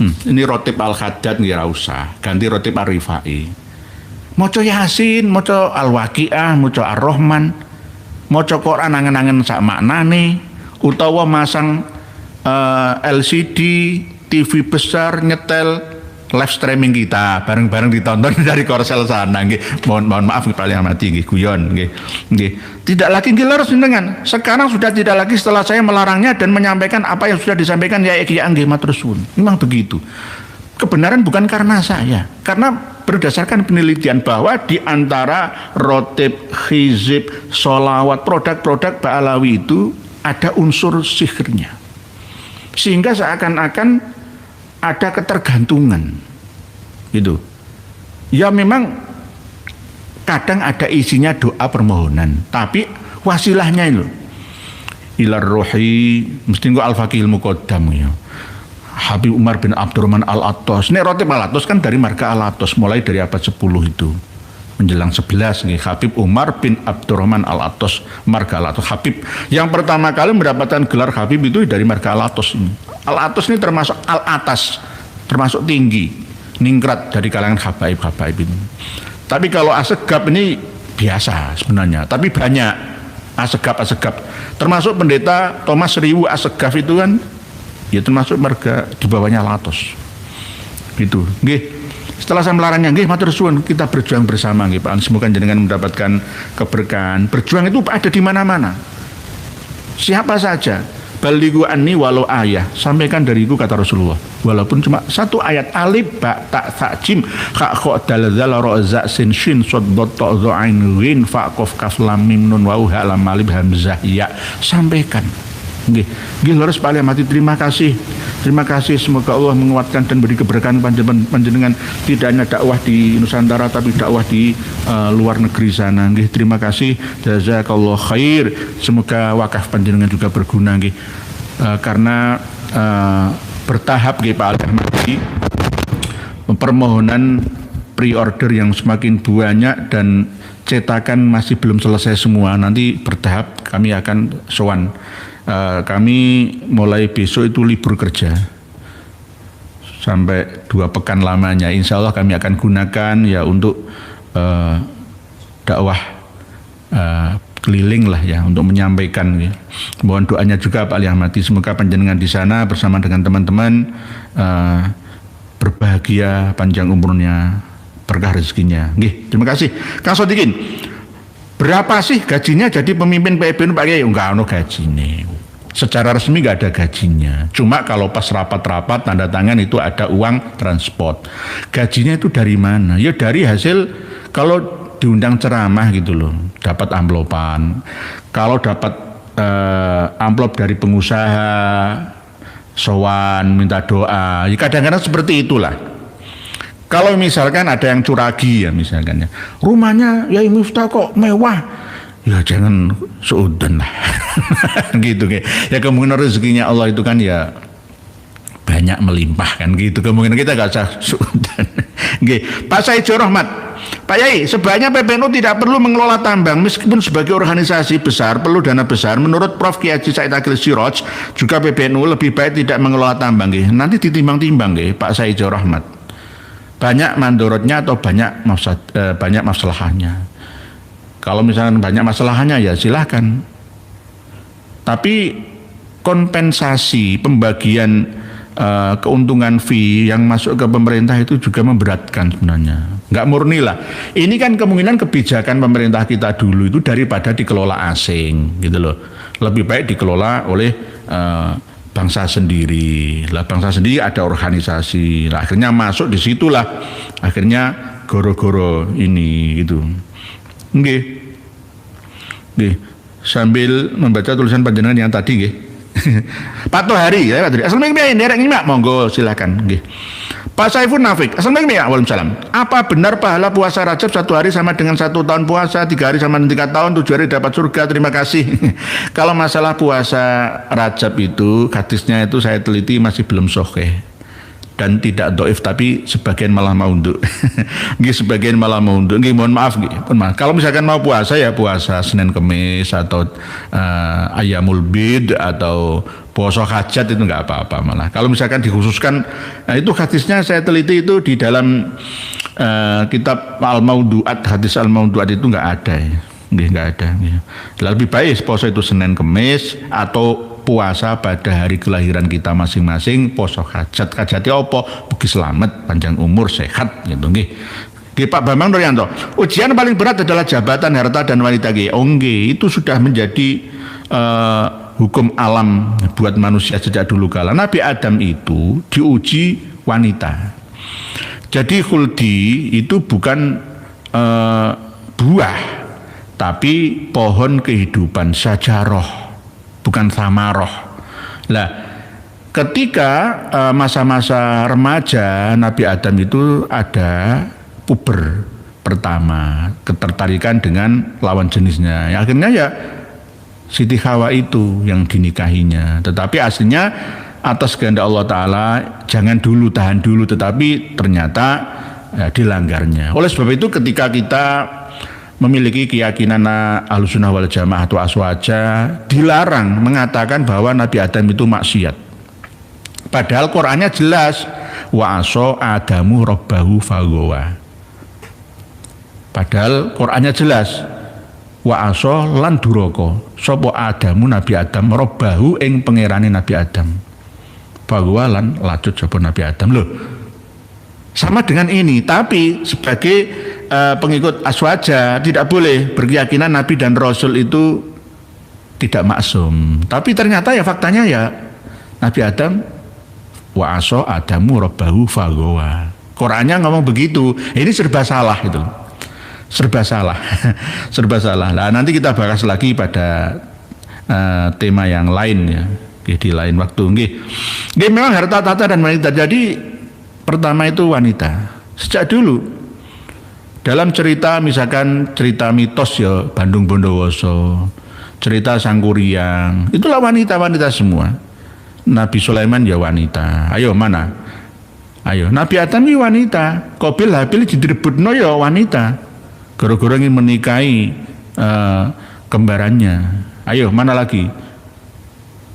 Ini Rotib Al-Haddad nggak usah, ganti Rotib Ar-Rifai. Moco Yasin, moco Al-Waqiah, moco Ar-Rahman, moco Quran angen-angen sak maknane, utawa masang LCD, TV besar, nyetel live streaming kita bareng-bareng ditonton dari Korsel sana nggih. Mohon maaf Pak Ali Ahmadi nggih, guyon nggih. Tidak lagi leres dengan. Sekarang sudah tidak lagi setelah saya melarangnya dan menyampaikan apa yang sudah disampaikan ya nggih matur suwun. Memang begitu. Kebenaran bukan karena saya, karena berdasarkan penelitian bahwa di antara rotib, hizib, sholawat, produk-produk Ba'alawi itu ada unsur sihirnya. Sehingga seakan-akan ada ketergantungan gitu. Ya memang kadang ada isinya doa permohonan, tapi wasilahnya itu ilar rohi mesti kok al-faqihil muqaddam ya. Habib Umar bin Abdurrahman Al-Attas. Nek Rotib Al-Attas kan dari marga Al-Attas mulai dari abad 10 itu. Menjelang 11 nih Habib Umar bin Abdurrahman Al-Attas, marga Al-Attas. Habib yang pertama kali mendapatkan gelar Habib itu dari marga Al-Attas ini. Al-Atas ini termasuk al-atas, termasuk tinggi, ningrat dari kalangan habaib ini. Tapi kalau asegab ini biasa sebenarnya, tapi banyak asegab. Termasuk pendeta Thomas Riwu Asegaf itu kan, ya termasuk marga di bawahnya Al-Atas. Gitu, nggih. Setelah saya melarangnya, nggih matur suwun, kita berjuang bersama nggih Pak. Semoga jenengan mendapatkan keberkahan. Berjuang itu ada di mana-mana. Siapa saja. Balighu anni walau ayah, sampaikan dariku kata Rasulullah, walaupun cuma satu ayat, alif ba ta tha jim kha kha dal zal ra za sin shin sad dot ta za ain ghin fa qaf kaf lam mim nun wa ha lam alif hamzah ya, sampaikan. Nggih leres Pak Ali Ahmadi, terima kasih, semoga Allah menguatkan dan beri keberkahan panjenengan, tidak hanya dakwah di Nusantara tapi dakwah di luar negeri sana. Nggih terima kasih, jazakallahu khair, semoga wakaf panjenengan juga berguna nggih. Karena bertahap nggih Pak Ali Ahmadi, permohonan pre-order yang semakin banyak dan cetakan masih belum selesai semua, nanti bertahap kami akan sowan. Kami mulai besok itu libur kerja sampai 2 pekan lamanya. Insya Allah kami akan gunakan ya untuk dakwah keliling lah ya untuk menyampaikan ya. Mohon doanya juga Pak Ali Ahmadi, semoga panjenengan di sana bersama dengan teman-teman berbahagia, panjang umurnya, berkah rezekinya. Nggih, terima kasih. Kang Sodikin, berapa sih gajinya jadi pemimpin PBNU Pak Kiai? Enggak ada gajinya. Secara resmi nggak ada gajinya. Cuma kalau pas rapat-rapat tanda tangan itu ada uang transport. Gajinya itu dari mana? Ya dari hasil kalau diundang ceramah gitu loh, dapat amplopan. Kalau dapat amplop dari pengusaha, sowan minta doa, ya kadang-kadang seperti itulah. Kalau misalkan ada yang curagi ya misalkan ya, rumahnya ya Miftah kok mewah, ya jangan seuden lah. Gitu kayak. Ya kemungkinan rezekinya Allah itu kan ya banyak melimpah kan gitu, kemungkinan kita gak usah seuden. Pak Saijo Rahmat, Pak Yai, sebaiknya PBNU tidak perlu mengelola tambang meskipun sebagai organisasi besar perlu dana besar. Menurut Prof. Kiai Haji Said Akil Siraj, juga PBNU lebih baik tidak mengelola tambang. Nanti ditimbang-timbang Pak Saijo Rahmat. Banyak mandorotnya atau banyak masalahnya. Kalau misalnya banyak masalahnya ya silahkan. Tapi kompensasi pembagian keuntungan fee yang masuk ke pemerintah itu juga memberatkan sebenarnya. Nggak murni lah. Ini kan kemungkinan kebijakan pemerintah kita dulu itu daripada dikelola asing gitu loh. Lebih baik dikelola oleh bangsa sendiri. Lah bangsa sendiri ada organisasi. Lah akhirnya masuk di situlah. Akhirnya goro-goro ini gitu. Nggih. Nggih. Sambil membaca tulisan panjenengan yang tadi nggih. Pak Tohari ya Pak Tohari. Assalamualaikum derek nyimak monggo silakan nggih. Pak Saiful Nafik. Assalamualaikum ya. Waalaikumsalam. Apa benar pahala puasa Rajab 1 hari sama dengan 1 tahun puasa, 3 hari sama dengan 3 tahun, 7 hari dapat surga? Terima kasih. Kalau masalah puasa Rajab itu hadisnya itu saya teliti masih belum sahih dan tidak dhaif, tapi sebagian malah maundhu. Nggih, sebagian malah maundhu. Nggih, mohon maaf nggih. Kalau misalkan mau puasa ya puasa Senin Kemis atau Ayyamul Bid atau puasa hajat itu enggak apa-apa malah. Kalau misalkan dikhususkan, nah itu hadisnya saya teliti itu di dalam kitab Al-Maudu'at, hadis Al-Maudu'at itu enggak ada ya. Nggih, enggak ada. Ya. Lebih baik puasa itu Senin Kemis atau puasa pada hari kelahiran kita masing-masing, poso hajat. Hajatnya apa? Mugi selamat, panjang umur, sehat gitu nggih. Nggih Pak Bambang Nuryanto, ujian paling berat adalah jabatan, harta dan wanita nggih. Oh nggih, itu sudah menjadi hukum alam buat manusia sejak dulu kala. Nabi Adam itu diuji wanita. Jadi khuldi itu bukan buah, tapi pohon kehidupan, syajarah, bukan samaroh. Lah, ketika masa-masa remaja Nabi Adam itu ada puber pertama, ketertarikan dengan lawan jenisnya. Ya, akhirnya ya Siti Hawa itu yang dinikahinya. Tetapi aslinya atas kehendak Allah Ta'ala jangan dulu, tahan dulu, tetapi ternyata dilanggarnya. Oleh sebab itu ketika kita memiliki keyakinan Ahlussunnah wal Jamaah atau aswaja, dilarang mengatakan bahwa Nabi Adam itu maksiat. Padahal Qur'annya jelas, wa aso Adamu rabbahu faghawa. Padahal Qur'annya jelas, wa aso lan duraka sapa Adamu Nabi Adam rabbahu ing pangerane Nabi Adam. Faghawa lan lacut sapa Nabi Adam. Loh, sama dengan ini, tapi sebagai pengikut aswaja tidak boleh berkeyakinan Nabi dan Rasul itu tidak maksum. Tapi ternyata ya faktanya ya Nabi Adam wa aso Adamu rabbahu faghawa. Qur'annya ngomong begitu. Ini serba salah itu. Serba salah. Serba salah. Nah, nanti kita bahas lagi pada tema yang lain ya. Di lain waktu nggih. Nggih, memang harta tahta dan wanita. Jadi pertama itu wanita. Sejak dulu dalam cerita, misalkan cerita mitos ya Bandung Bondowoso, cerita Sangkuriang, itulah wanita-wanita semua. Nabi Sulaiman ya wanita. Ayo mana? Ayo Nabi Adam ya wanita. Qabil Habil direbutno ya wanita. Gara-gara ingin menikahi kembarannya. Ayo mana lagi?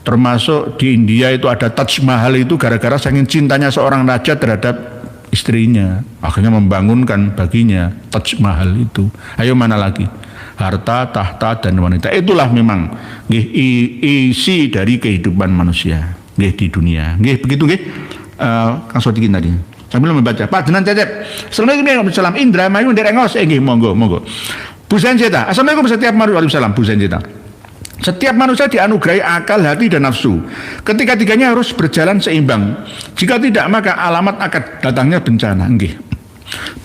Termasuk di India itu ada Taj Mahal itu gara-gara saking cintanya seorang raja terhadap istrinya, akhirnya membangunkan baginya Taj Mahal itu. Ayo mana lagi? harta, tahta, dan wanita. Itulah memang nggih isi dari kehidupan manusia nggih di dunia. Nggih begitu nggih. Kang Sodikin tadi. Sambil membaca. Pak Jenan Cecep. Assalamualaikum warahmatullahi Indramayu nderek ngos. Nggih monggo. Bu Senjata. Assalamualaikum setiap manusia. Waalaikumsalam Bu Senjata. Setiap manusia dianugerahi akal, hati, dan nafsu. Ketiga-tiganya harus berjalan seimbang. Jika tidak, maka alamat akan datangnya bencana. Nggih.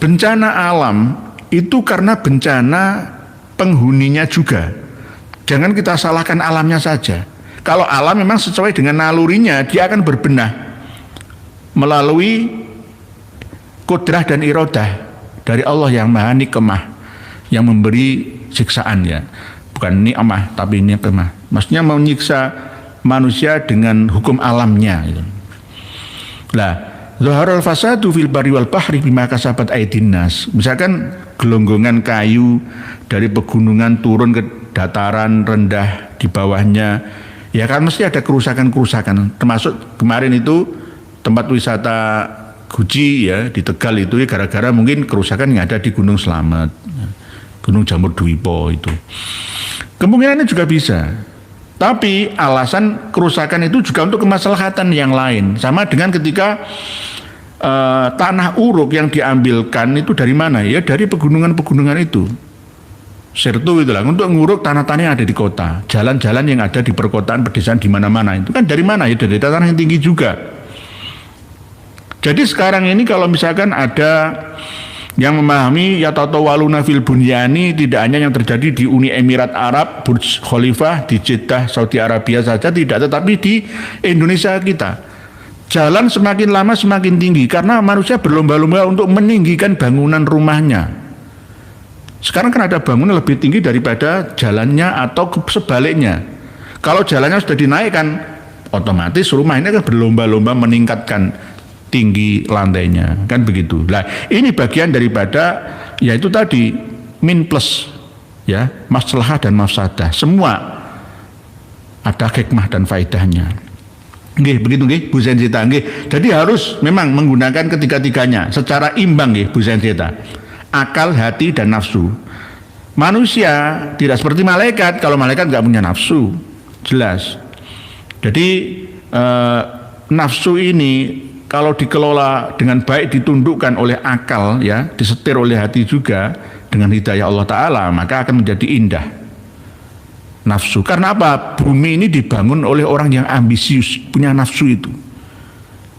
Bencana alam itu karena bencana penghuninya juga. Jangan kita salahkan alamnya saja. Kalau alam memang sesuai dengan nalurinya, dia akan berbenah melalui kudrah dan iradah dari Allah yang maha nikmah, yang memberi siksaan ya. Bukan ni'mah tapi nikmah. Maksudnya menyiksa manusia dengan hukum alamnya gitu. Lah, zaharul fasadu fil barri wal bahri bima kasabat aydin nas. Misalkan gelonggongan kayu dari pegunungan turun ke dataran rendah di bawahnya, ya kan mesti ada kerusakan-kerusakan. Termasuk kemarin itu tempat wisata Guji ya di Tegal itu ya gara-gara mungkin kerusakan yang ada di Gunung Slamet, Gunung Jamur Dwipo itu. Kemungkinannya juga bisa. Tapi alasan kerusakan itu juga untuk kemaslahatan yang lain. Sama dengan ketika tanah uruk yang diambilkan itu dari mana? Ya dari pegunungan-pegunungan itu. Sertu itulah untuk nguruk tanah-tanah yang ada di kota. Jalan-jalan yang ada di perkotaan, pedesaan di mana-mana itu kan dari mana? Ya dari tanah yang tinggi juga. Jadi sekarang ini kalau misalkan ada yang memahami yatatawaluna fil bunyani tidak hanya yang terjadi di Uni Emirat Arab, Burj Khalifah di Jeddah Saudi Arabia saja tidak, tetapi di Indonesia kita jalan semakin lama semakin tinggi karena manusia berlomba-lomba untuk meninggikan bangunan rumahnya. Sekarang kan ada bangunan lebih tinggi daripada jalannya atau sebaliknya. Kalau jalannya sudah dinaikkan, otomatis rumah ini akan berlomba-lomba meningkatkan tinggi lantainya, kan begitu. Nah, ini bagian daripada yaitu tadi min plus ya, maslahah dan mafsadah. Semua ada hikmah dan faedahnya. Nggih, begitu nggih Bu Sensita nggih. Jadi harus memang menggunakan ketiga-tiganya secara imbang nggih Bu Sensita. Akal, hati dan nafsu. Manusia tidak seperti malaikat. Kalau malaikat nggak punya nafsu, jelas. Jadi nafsu ini kalau dikelola dengan baik, ditundukkan oleh akal ya, disetir oleh hati juga dengan hidayah Allah Ta'ala, maka akan menjadi indah nafsu. Karena apa? Bumi ini dibangun oleh orang yang ambisius, punya nafsu itu.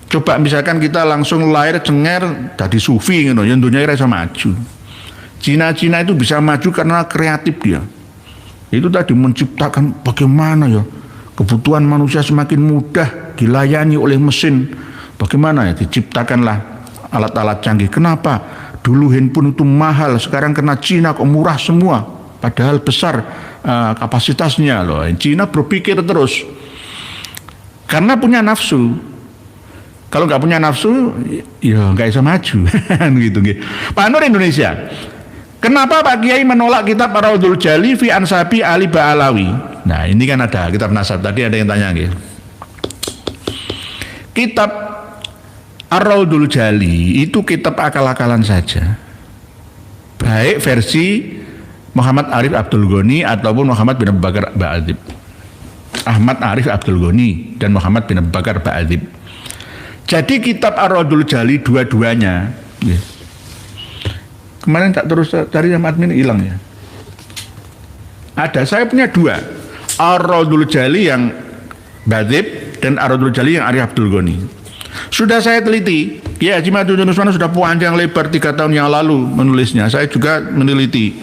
Coba misalkan kita langsung lahir cenger jadi sufi gitu, ya dunia bisa maju. Cina itu bisa maju karena kreatif dia. Itu tadi menciptakan bagaimana ya kebutuhan manusia semakin mudah dilayani oleh mesin. Bagaimana ya diciptakanlah alat-alat canggih. Kenapa? Dulu handphone itu mahal, sekarang kena Cina kok murah semua. Padahal besar kapasitasnya loh. Cina berpikir terus. Karena punya nafsu. Kalau nggak punya nafsu, ya nggak bisa maju. Gitu. Pak Nur Indonesia. Kenapa Pak Kiai menolak kitab Ar-Raudhul Jali fi Ansabi Ali Ba'alawi? Nah ini kan ada kitab nasab. Tadi ada yang tanya gitu. Kitab Ar-Raudhul Jali itu kitab akal-akalan saja. Baik versi Muhammad Arif Abdul Ghani ataupun Muhammad bin Abu Bakar Ba'adzib. Ahmad Arif Abdul Ghani dan Muhammad bin Abu Bakar Ba'adzib. Jadi kitab Ar-Raudhul Jali dua-duanya ya. Kemarin tak terus cari sama admin hilang ya. Ada, saya punya dua. Ar-Raudhul Jali yang Ba'adzib dan Ar-Raudhul Jali yang Arif Abdul Ghani. Sudah saya teliti, ya Haji Madudin Usman sudah panjang lebar 3 tahun yang lalu menulisnya. Saya juga meneliti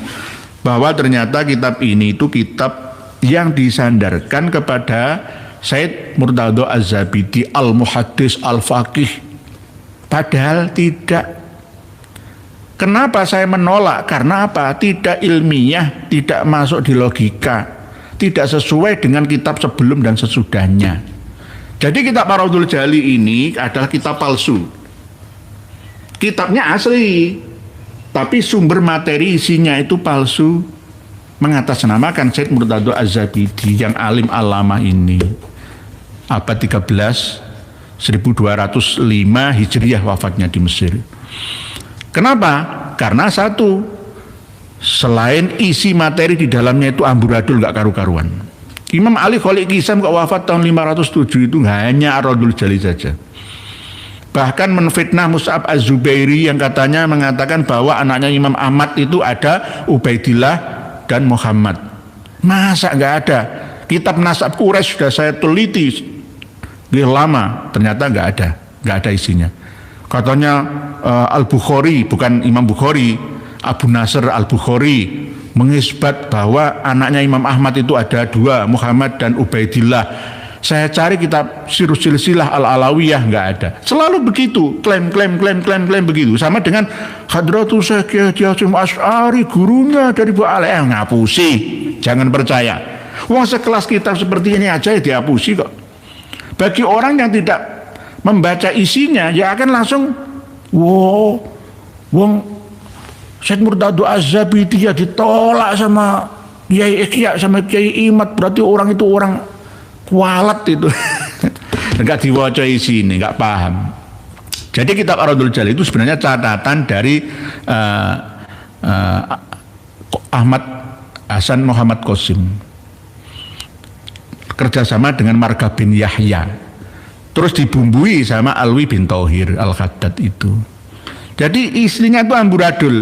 bahwa ternyata kitab ini itu kitab yang disandarkan kepada Said Murtadho Az-Zabidi Al-Muhaddis Al-Faqih. Padahal tidak. Kenapa saya menolak? Karena apa? Tidak ilmiah, tidak masuk di logika, tidak sesuai dengan kitab sebelum dan sesudahnya. Jadi kitab Ar-Raudhul Jali ini adalah kitab palsu. Kitabnya asli, tapi sumber materi isinya itu palsu, mengatasnamakan Said Murtadho Az-Zabidi yang alim alama ini. Abad 13, 1205 Hijriah wafatnya di Mesir. Kenapa? Karena satu, Selain isi materi di dalamnya itu amburadul nggak karu-karuan. Imam Ali Kholiq Kisam kok wafat tahun 507 itu hanya Ar-Raddul Jali saja. Bahkan menfitnah Mus'ab Az-Zubairi yang katanya mengatakan bahwa anaknya Imam Ahmad itu ada Ubaidillah dan Muhammad. Masa nggak ada? Kitab Nasab Quraisy sudah saya teliti lama, ternyata nggak ada isinya. Katanya Al-Bukhari, bukan Imam Bukhari, Abu Nasr Al-Bukhari mengisbat bahwa anaknya Imam Ahmad itu ada dua, Muhammad dan Ubaidillah. Saya cari kitab Sirus Silsilah Al-Alawiyah, nggak ada. Selalu begitu, klaim begitu. Sama dengan Hadratus Syekh Hasyim Asy'ari, gurunya dari Bu Ale, ngapusi, jangan percaya. Wong sekelas kitab seperti ini aja ya dihapusi kok. Bagi orang yang tidak membaca isinya, ya akan langsung, wow, wong Syekh Murtado Az-Zabidi ya ditolak sama Kiai Ikhya sama Kiai Imad, berarti orang itu orang kualat itu. Enggak diwaca isi ini, enggak paham. Jadi kitab Ar-Raddul Jali itu sebenarnya catatan dari Ahmad Hasan Muhammad Qasim, kerjasama dengan Marga bin Yahya, terus dibumbui sama Alwi bin Thauhir Al-Khaddad itu. Jadi istrinya itu amburadul.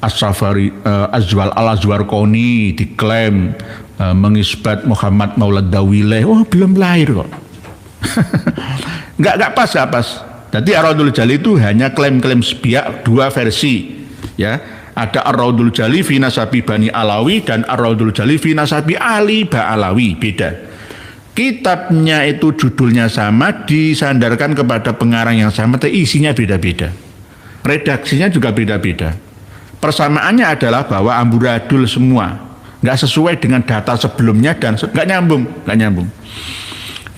As-Safari Al-Azwarqoni diklaim mengisbat Muhammad Maulad Dawileh. Oh, belum lahir kok. Enggak pas. Jadi Ar-Raddul Jali itu hanya klaim-klaim sepihak, dua versi, ya. Ada Ar-Raddul Jali fi nasabi Bani Alawi dan Ar-Raddul Jali fi nasabi Ali Ba'alawi, beda. Kitabnya itu judulnya sama, disandarkan kepada pengarang yang sama, tapi isinya beda-beda. Redaksinya juga beda-beda. Persamaannya adalah bahwa amburadul semua, nggak sesuai dengan data sebelumnya dan nggak nyambung.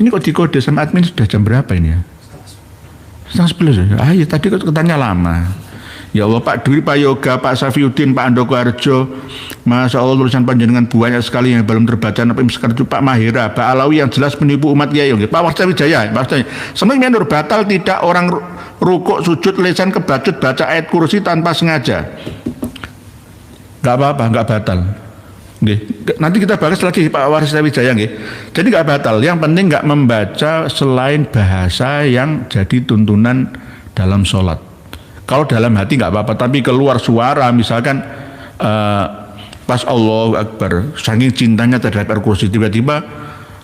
Ini kok dikode sama admin sudah jam berapa ini ya? 11:30 ya? Ya tadi kok katanya lama. Ya Allah, Pak Dwi, Pak Yoga, Pak Safiuddin, Pak Andoko Harjo, Masya Allah tulisan panjenengan banyak sekali yang belum terbaca. Pak Mahira, Pak Alawi yang jelas menipu umat Kiai. Pak Warsa Wijaya, sebenarnya menurut batal tidak orang rukuk sujud lesan kebacut baca ayat kursi tanpa sengaja. Gak apa-apa, gak batal. Nanti kita bahas lagi Pak Warsa Wijaya. Jadi gak batal. Yang penting gak membaca selain bahasa yang jadi tuntunan dalam sholat. Kalau dalam hati nggak apa-apa, tapi keluar suara misalkan pas Allahu Akbar, saking cintanya terhadap Al-Kursi tiba-tiba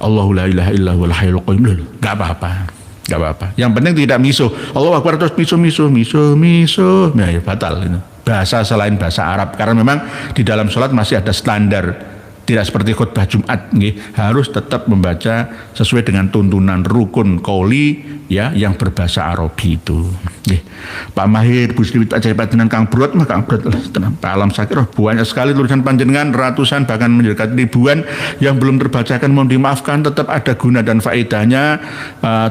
Allahu la ilaha illa huwal hayyul qayyum, nggak apa-apa. Yang penting tidak misuh. Allahu Akbar terus misuh, ya batal itu. Bahasa selain bahasa Arab, karena memang di dalam sholat masih ada standar. Tidak seperti khutbah Jumat, harus tetap membaca sesuai dengan tuntunan rukun qauli, ya, yang berbahasa Arabi itu. Pak Mahir, Bu Sri Pak Jaipat dengan Kang Brot, Pak Alam Sakir, banyak sekali tulisan panjenengan, ratusan bahkan mendekati ribuan yang belum terbacakan, mohon dimaafkan, tetap ada guna dan faedahnya.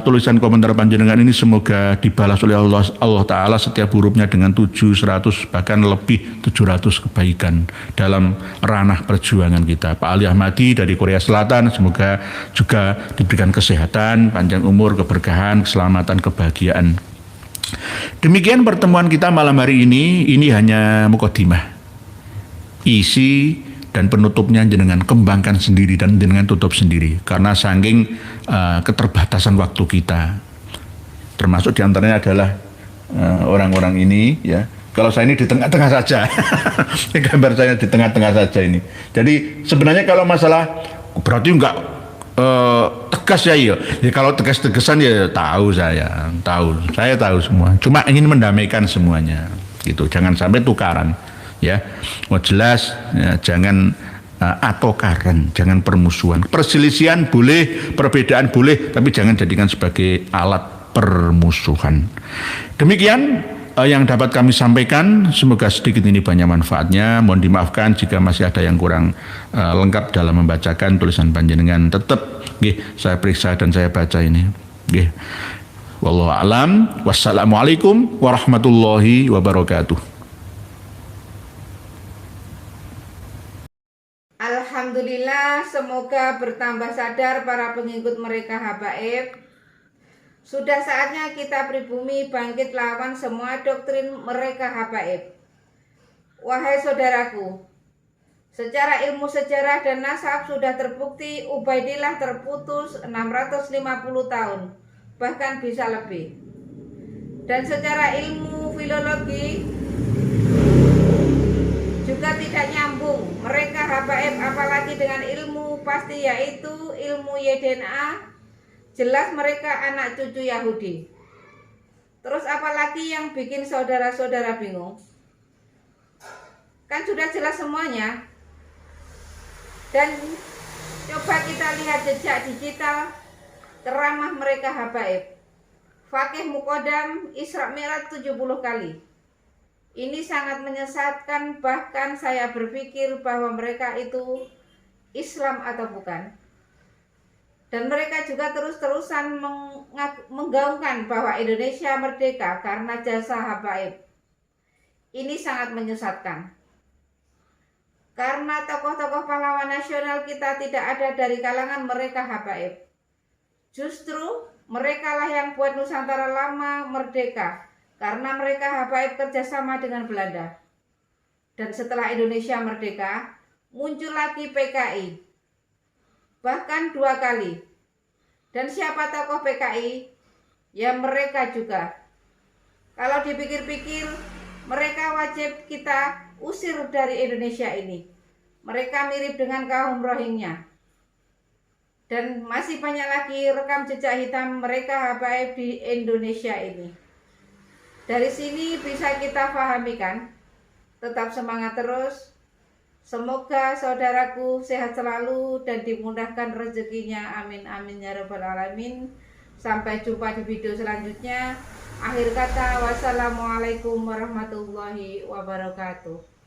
Tulisan komentar panjenengan ini semoga dibalas oleh Allah Ta'ala setiap hurufnya dengan 700 bahkan lebih 700 kebaikan dalam ranah perjuangan kita. Pak Ali Ahmadi dari Korea Selatan, semoga juga diberikan kesehatan, panjang umur, keberkahan, keselamatan, kebahagiaan. Demikian pertemuan kita malam hari ini hanya mukadimah. Isi dan penutupnya jenengan kembangkan sendiri dan jenengan tutup sendiri, karena saking keterbatasan waktu kita. Termasuk diantaranya adalah orang-orang ini, ya. Kalau saya ini di tengah-tengah saja, gambar saya di tengah-tengah saja ini. Jadi sebenarnya kalau masalah berarti enggak tegas ya. Kalau tegas-tegasan ya saya tahu semua. Cuma ingin mendamaikan semuanya, gitu. Jangan sampai tukaran, ya. Mau jelas, ya, jangan atokaran, jangan permusuhan. Perselisihan boleh, perbedaan boleh, tapi jangan jadikan sebagai alat permusuhan. Demikian yang dapat kami sampaikan, semoga sedikit ini banyak manfaatnya. Mohon dimaafkan jika masih ada yang kurang lengkap dalam membacakan tulisan panjenengan. Tetap saya periksa dan saya baca ini. Wallahu a'lam. Wassalamualaikum warahmatullahi wabarakatuh. Alhamdulillah, semoga bertambah sadar para pengikut mereka habaib. Sudah saatnya kita pribumi bangkit lawan semua doktrin mereka habaib. Wahai saudaraku, secara ilmu sejarah dan nasab sudah terbukti Ubaidillah terputus 650 tahun, bahkan bisa lebih. Dan secara ilmu filologi juga tidak nyambung. Mereka habaib apalagi dengan ilmu pasti, yaitu ilmu YDNA. Jelas mereka anak cucu Yahudi. Terus apalagi yang bikin saudara-saudara bingung? Kan sudah jelas semuanya. Dan coba kita lihat jejak digital teramah mereka habaib. Fakih Mukodam Isra Mi'raj 70 kali. Ini sangat menyesatkan, bahkan saya berpikir bahwa mereka itu Islam atau bukan. Dan mereka juga terus-terusan menggaungkan bahwa Indonesia merdeka karena jasa habaib. Ini sangat menyesatkan. Karena tokoh-tokoh pahlawan nasional kita tidak ada dari kalangan mereka habaib. Justru mereka lah yang buat Nusantara lama merdeka, karena mereka habaib kerjasama dengan Belanda. Dan setelah Indonesia merdeka, muncul lagi PKI. Bahkan 2 kali. Dan siapa tokoh PKI? Ya mereka juga. Kalau dipikir-pikir, mereka wajib kita usir dari Indonesia ini. Mereka mirip dengan kaum Rohingya. Dan masih banyak lagi rekam jejak hitam mereka habaib di Indonesia ini. Dari sini bisa kita pahami kan? Tetap semangat terus. Semoga saudaraku sehat selalu dan dimudahkan rezekinya. Amin amin ya rabbal alamin. Sampai jumpa di video selanjutnya. Akhir kata, wassalamualaikum warahmatullahi wabarakatuh.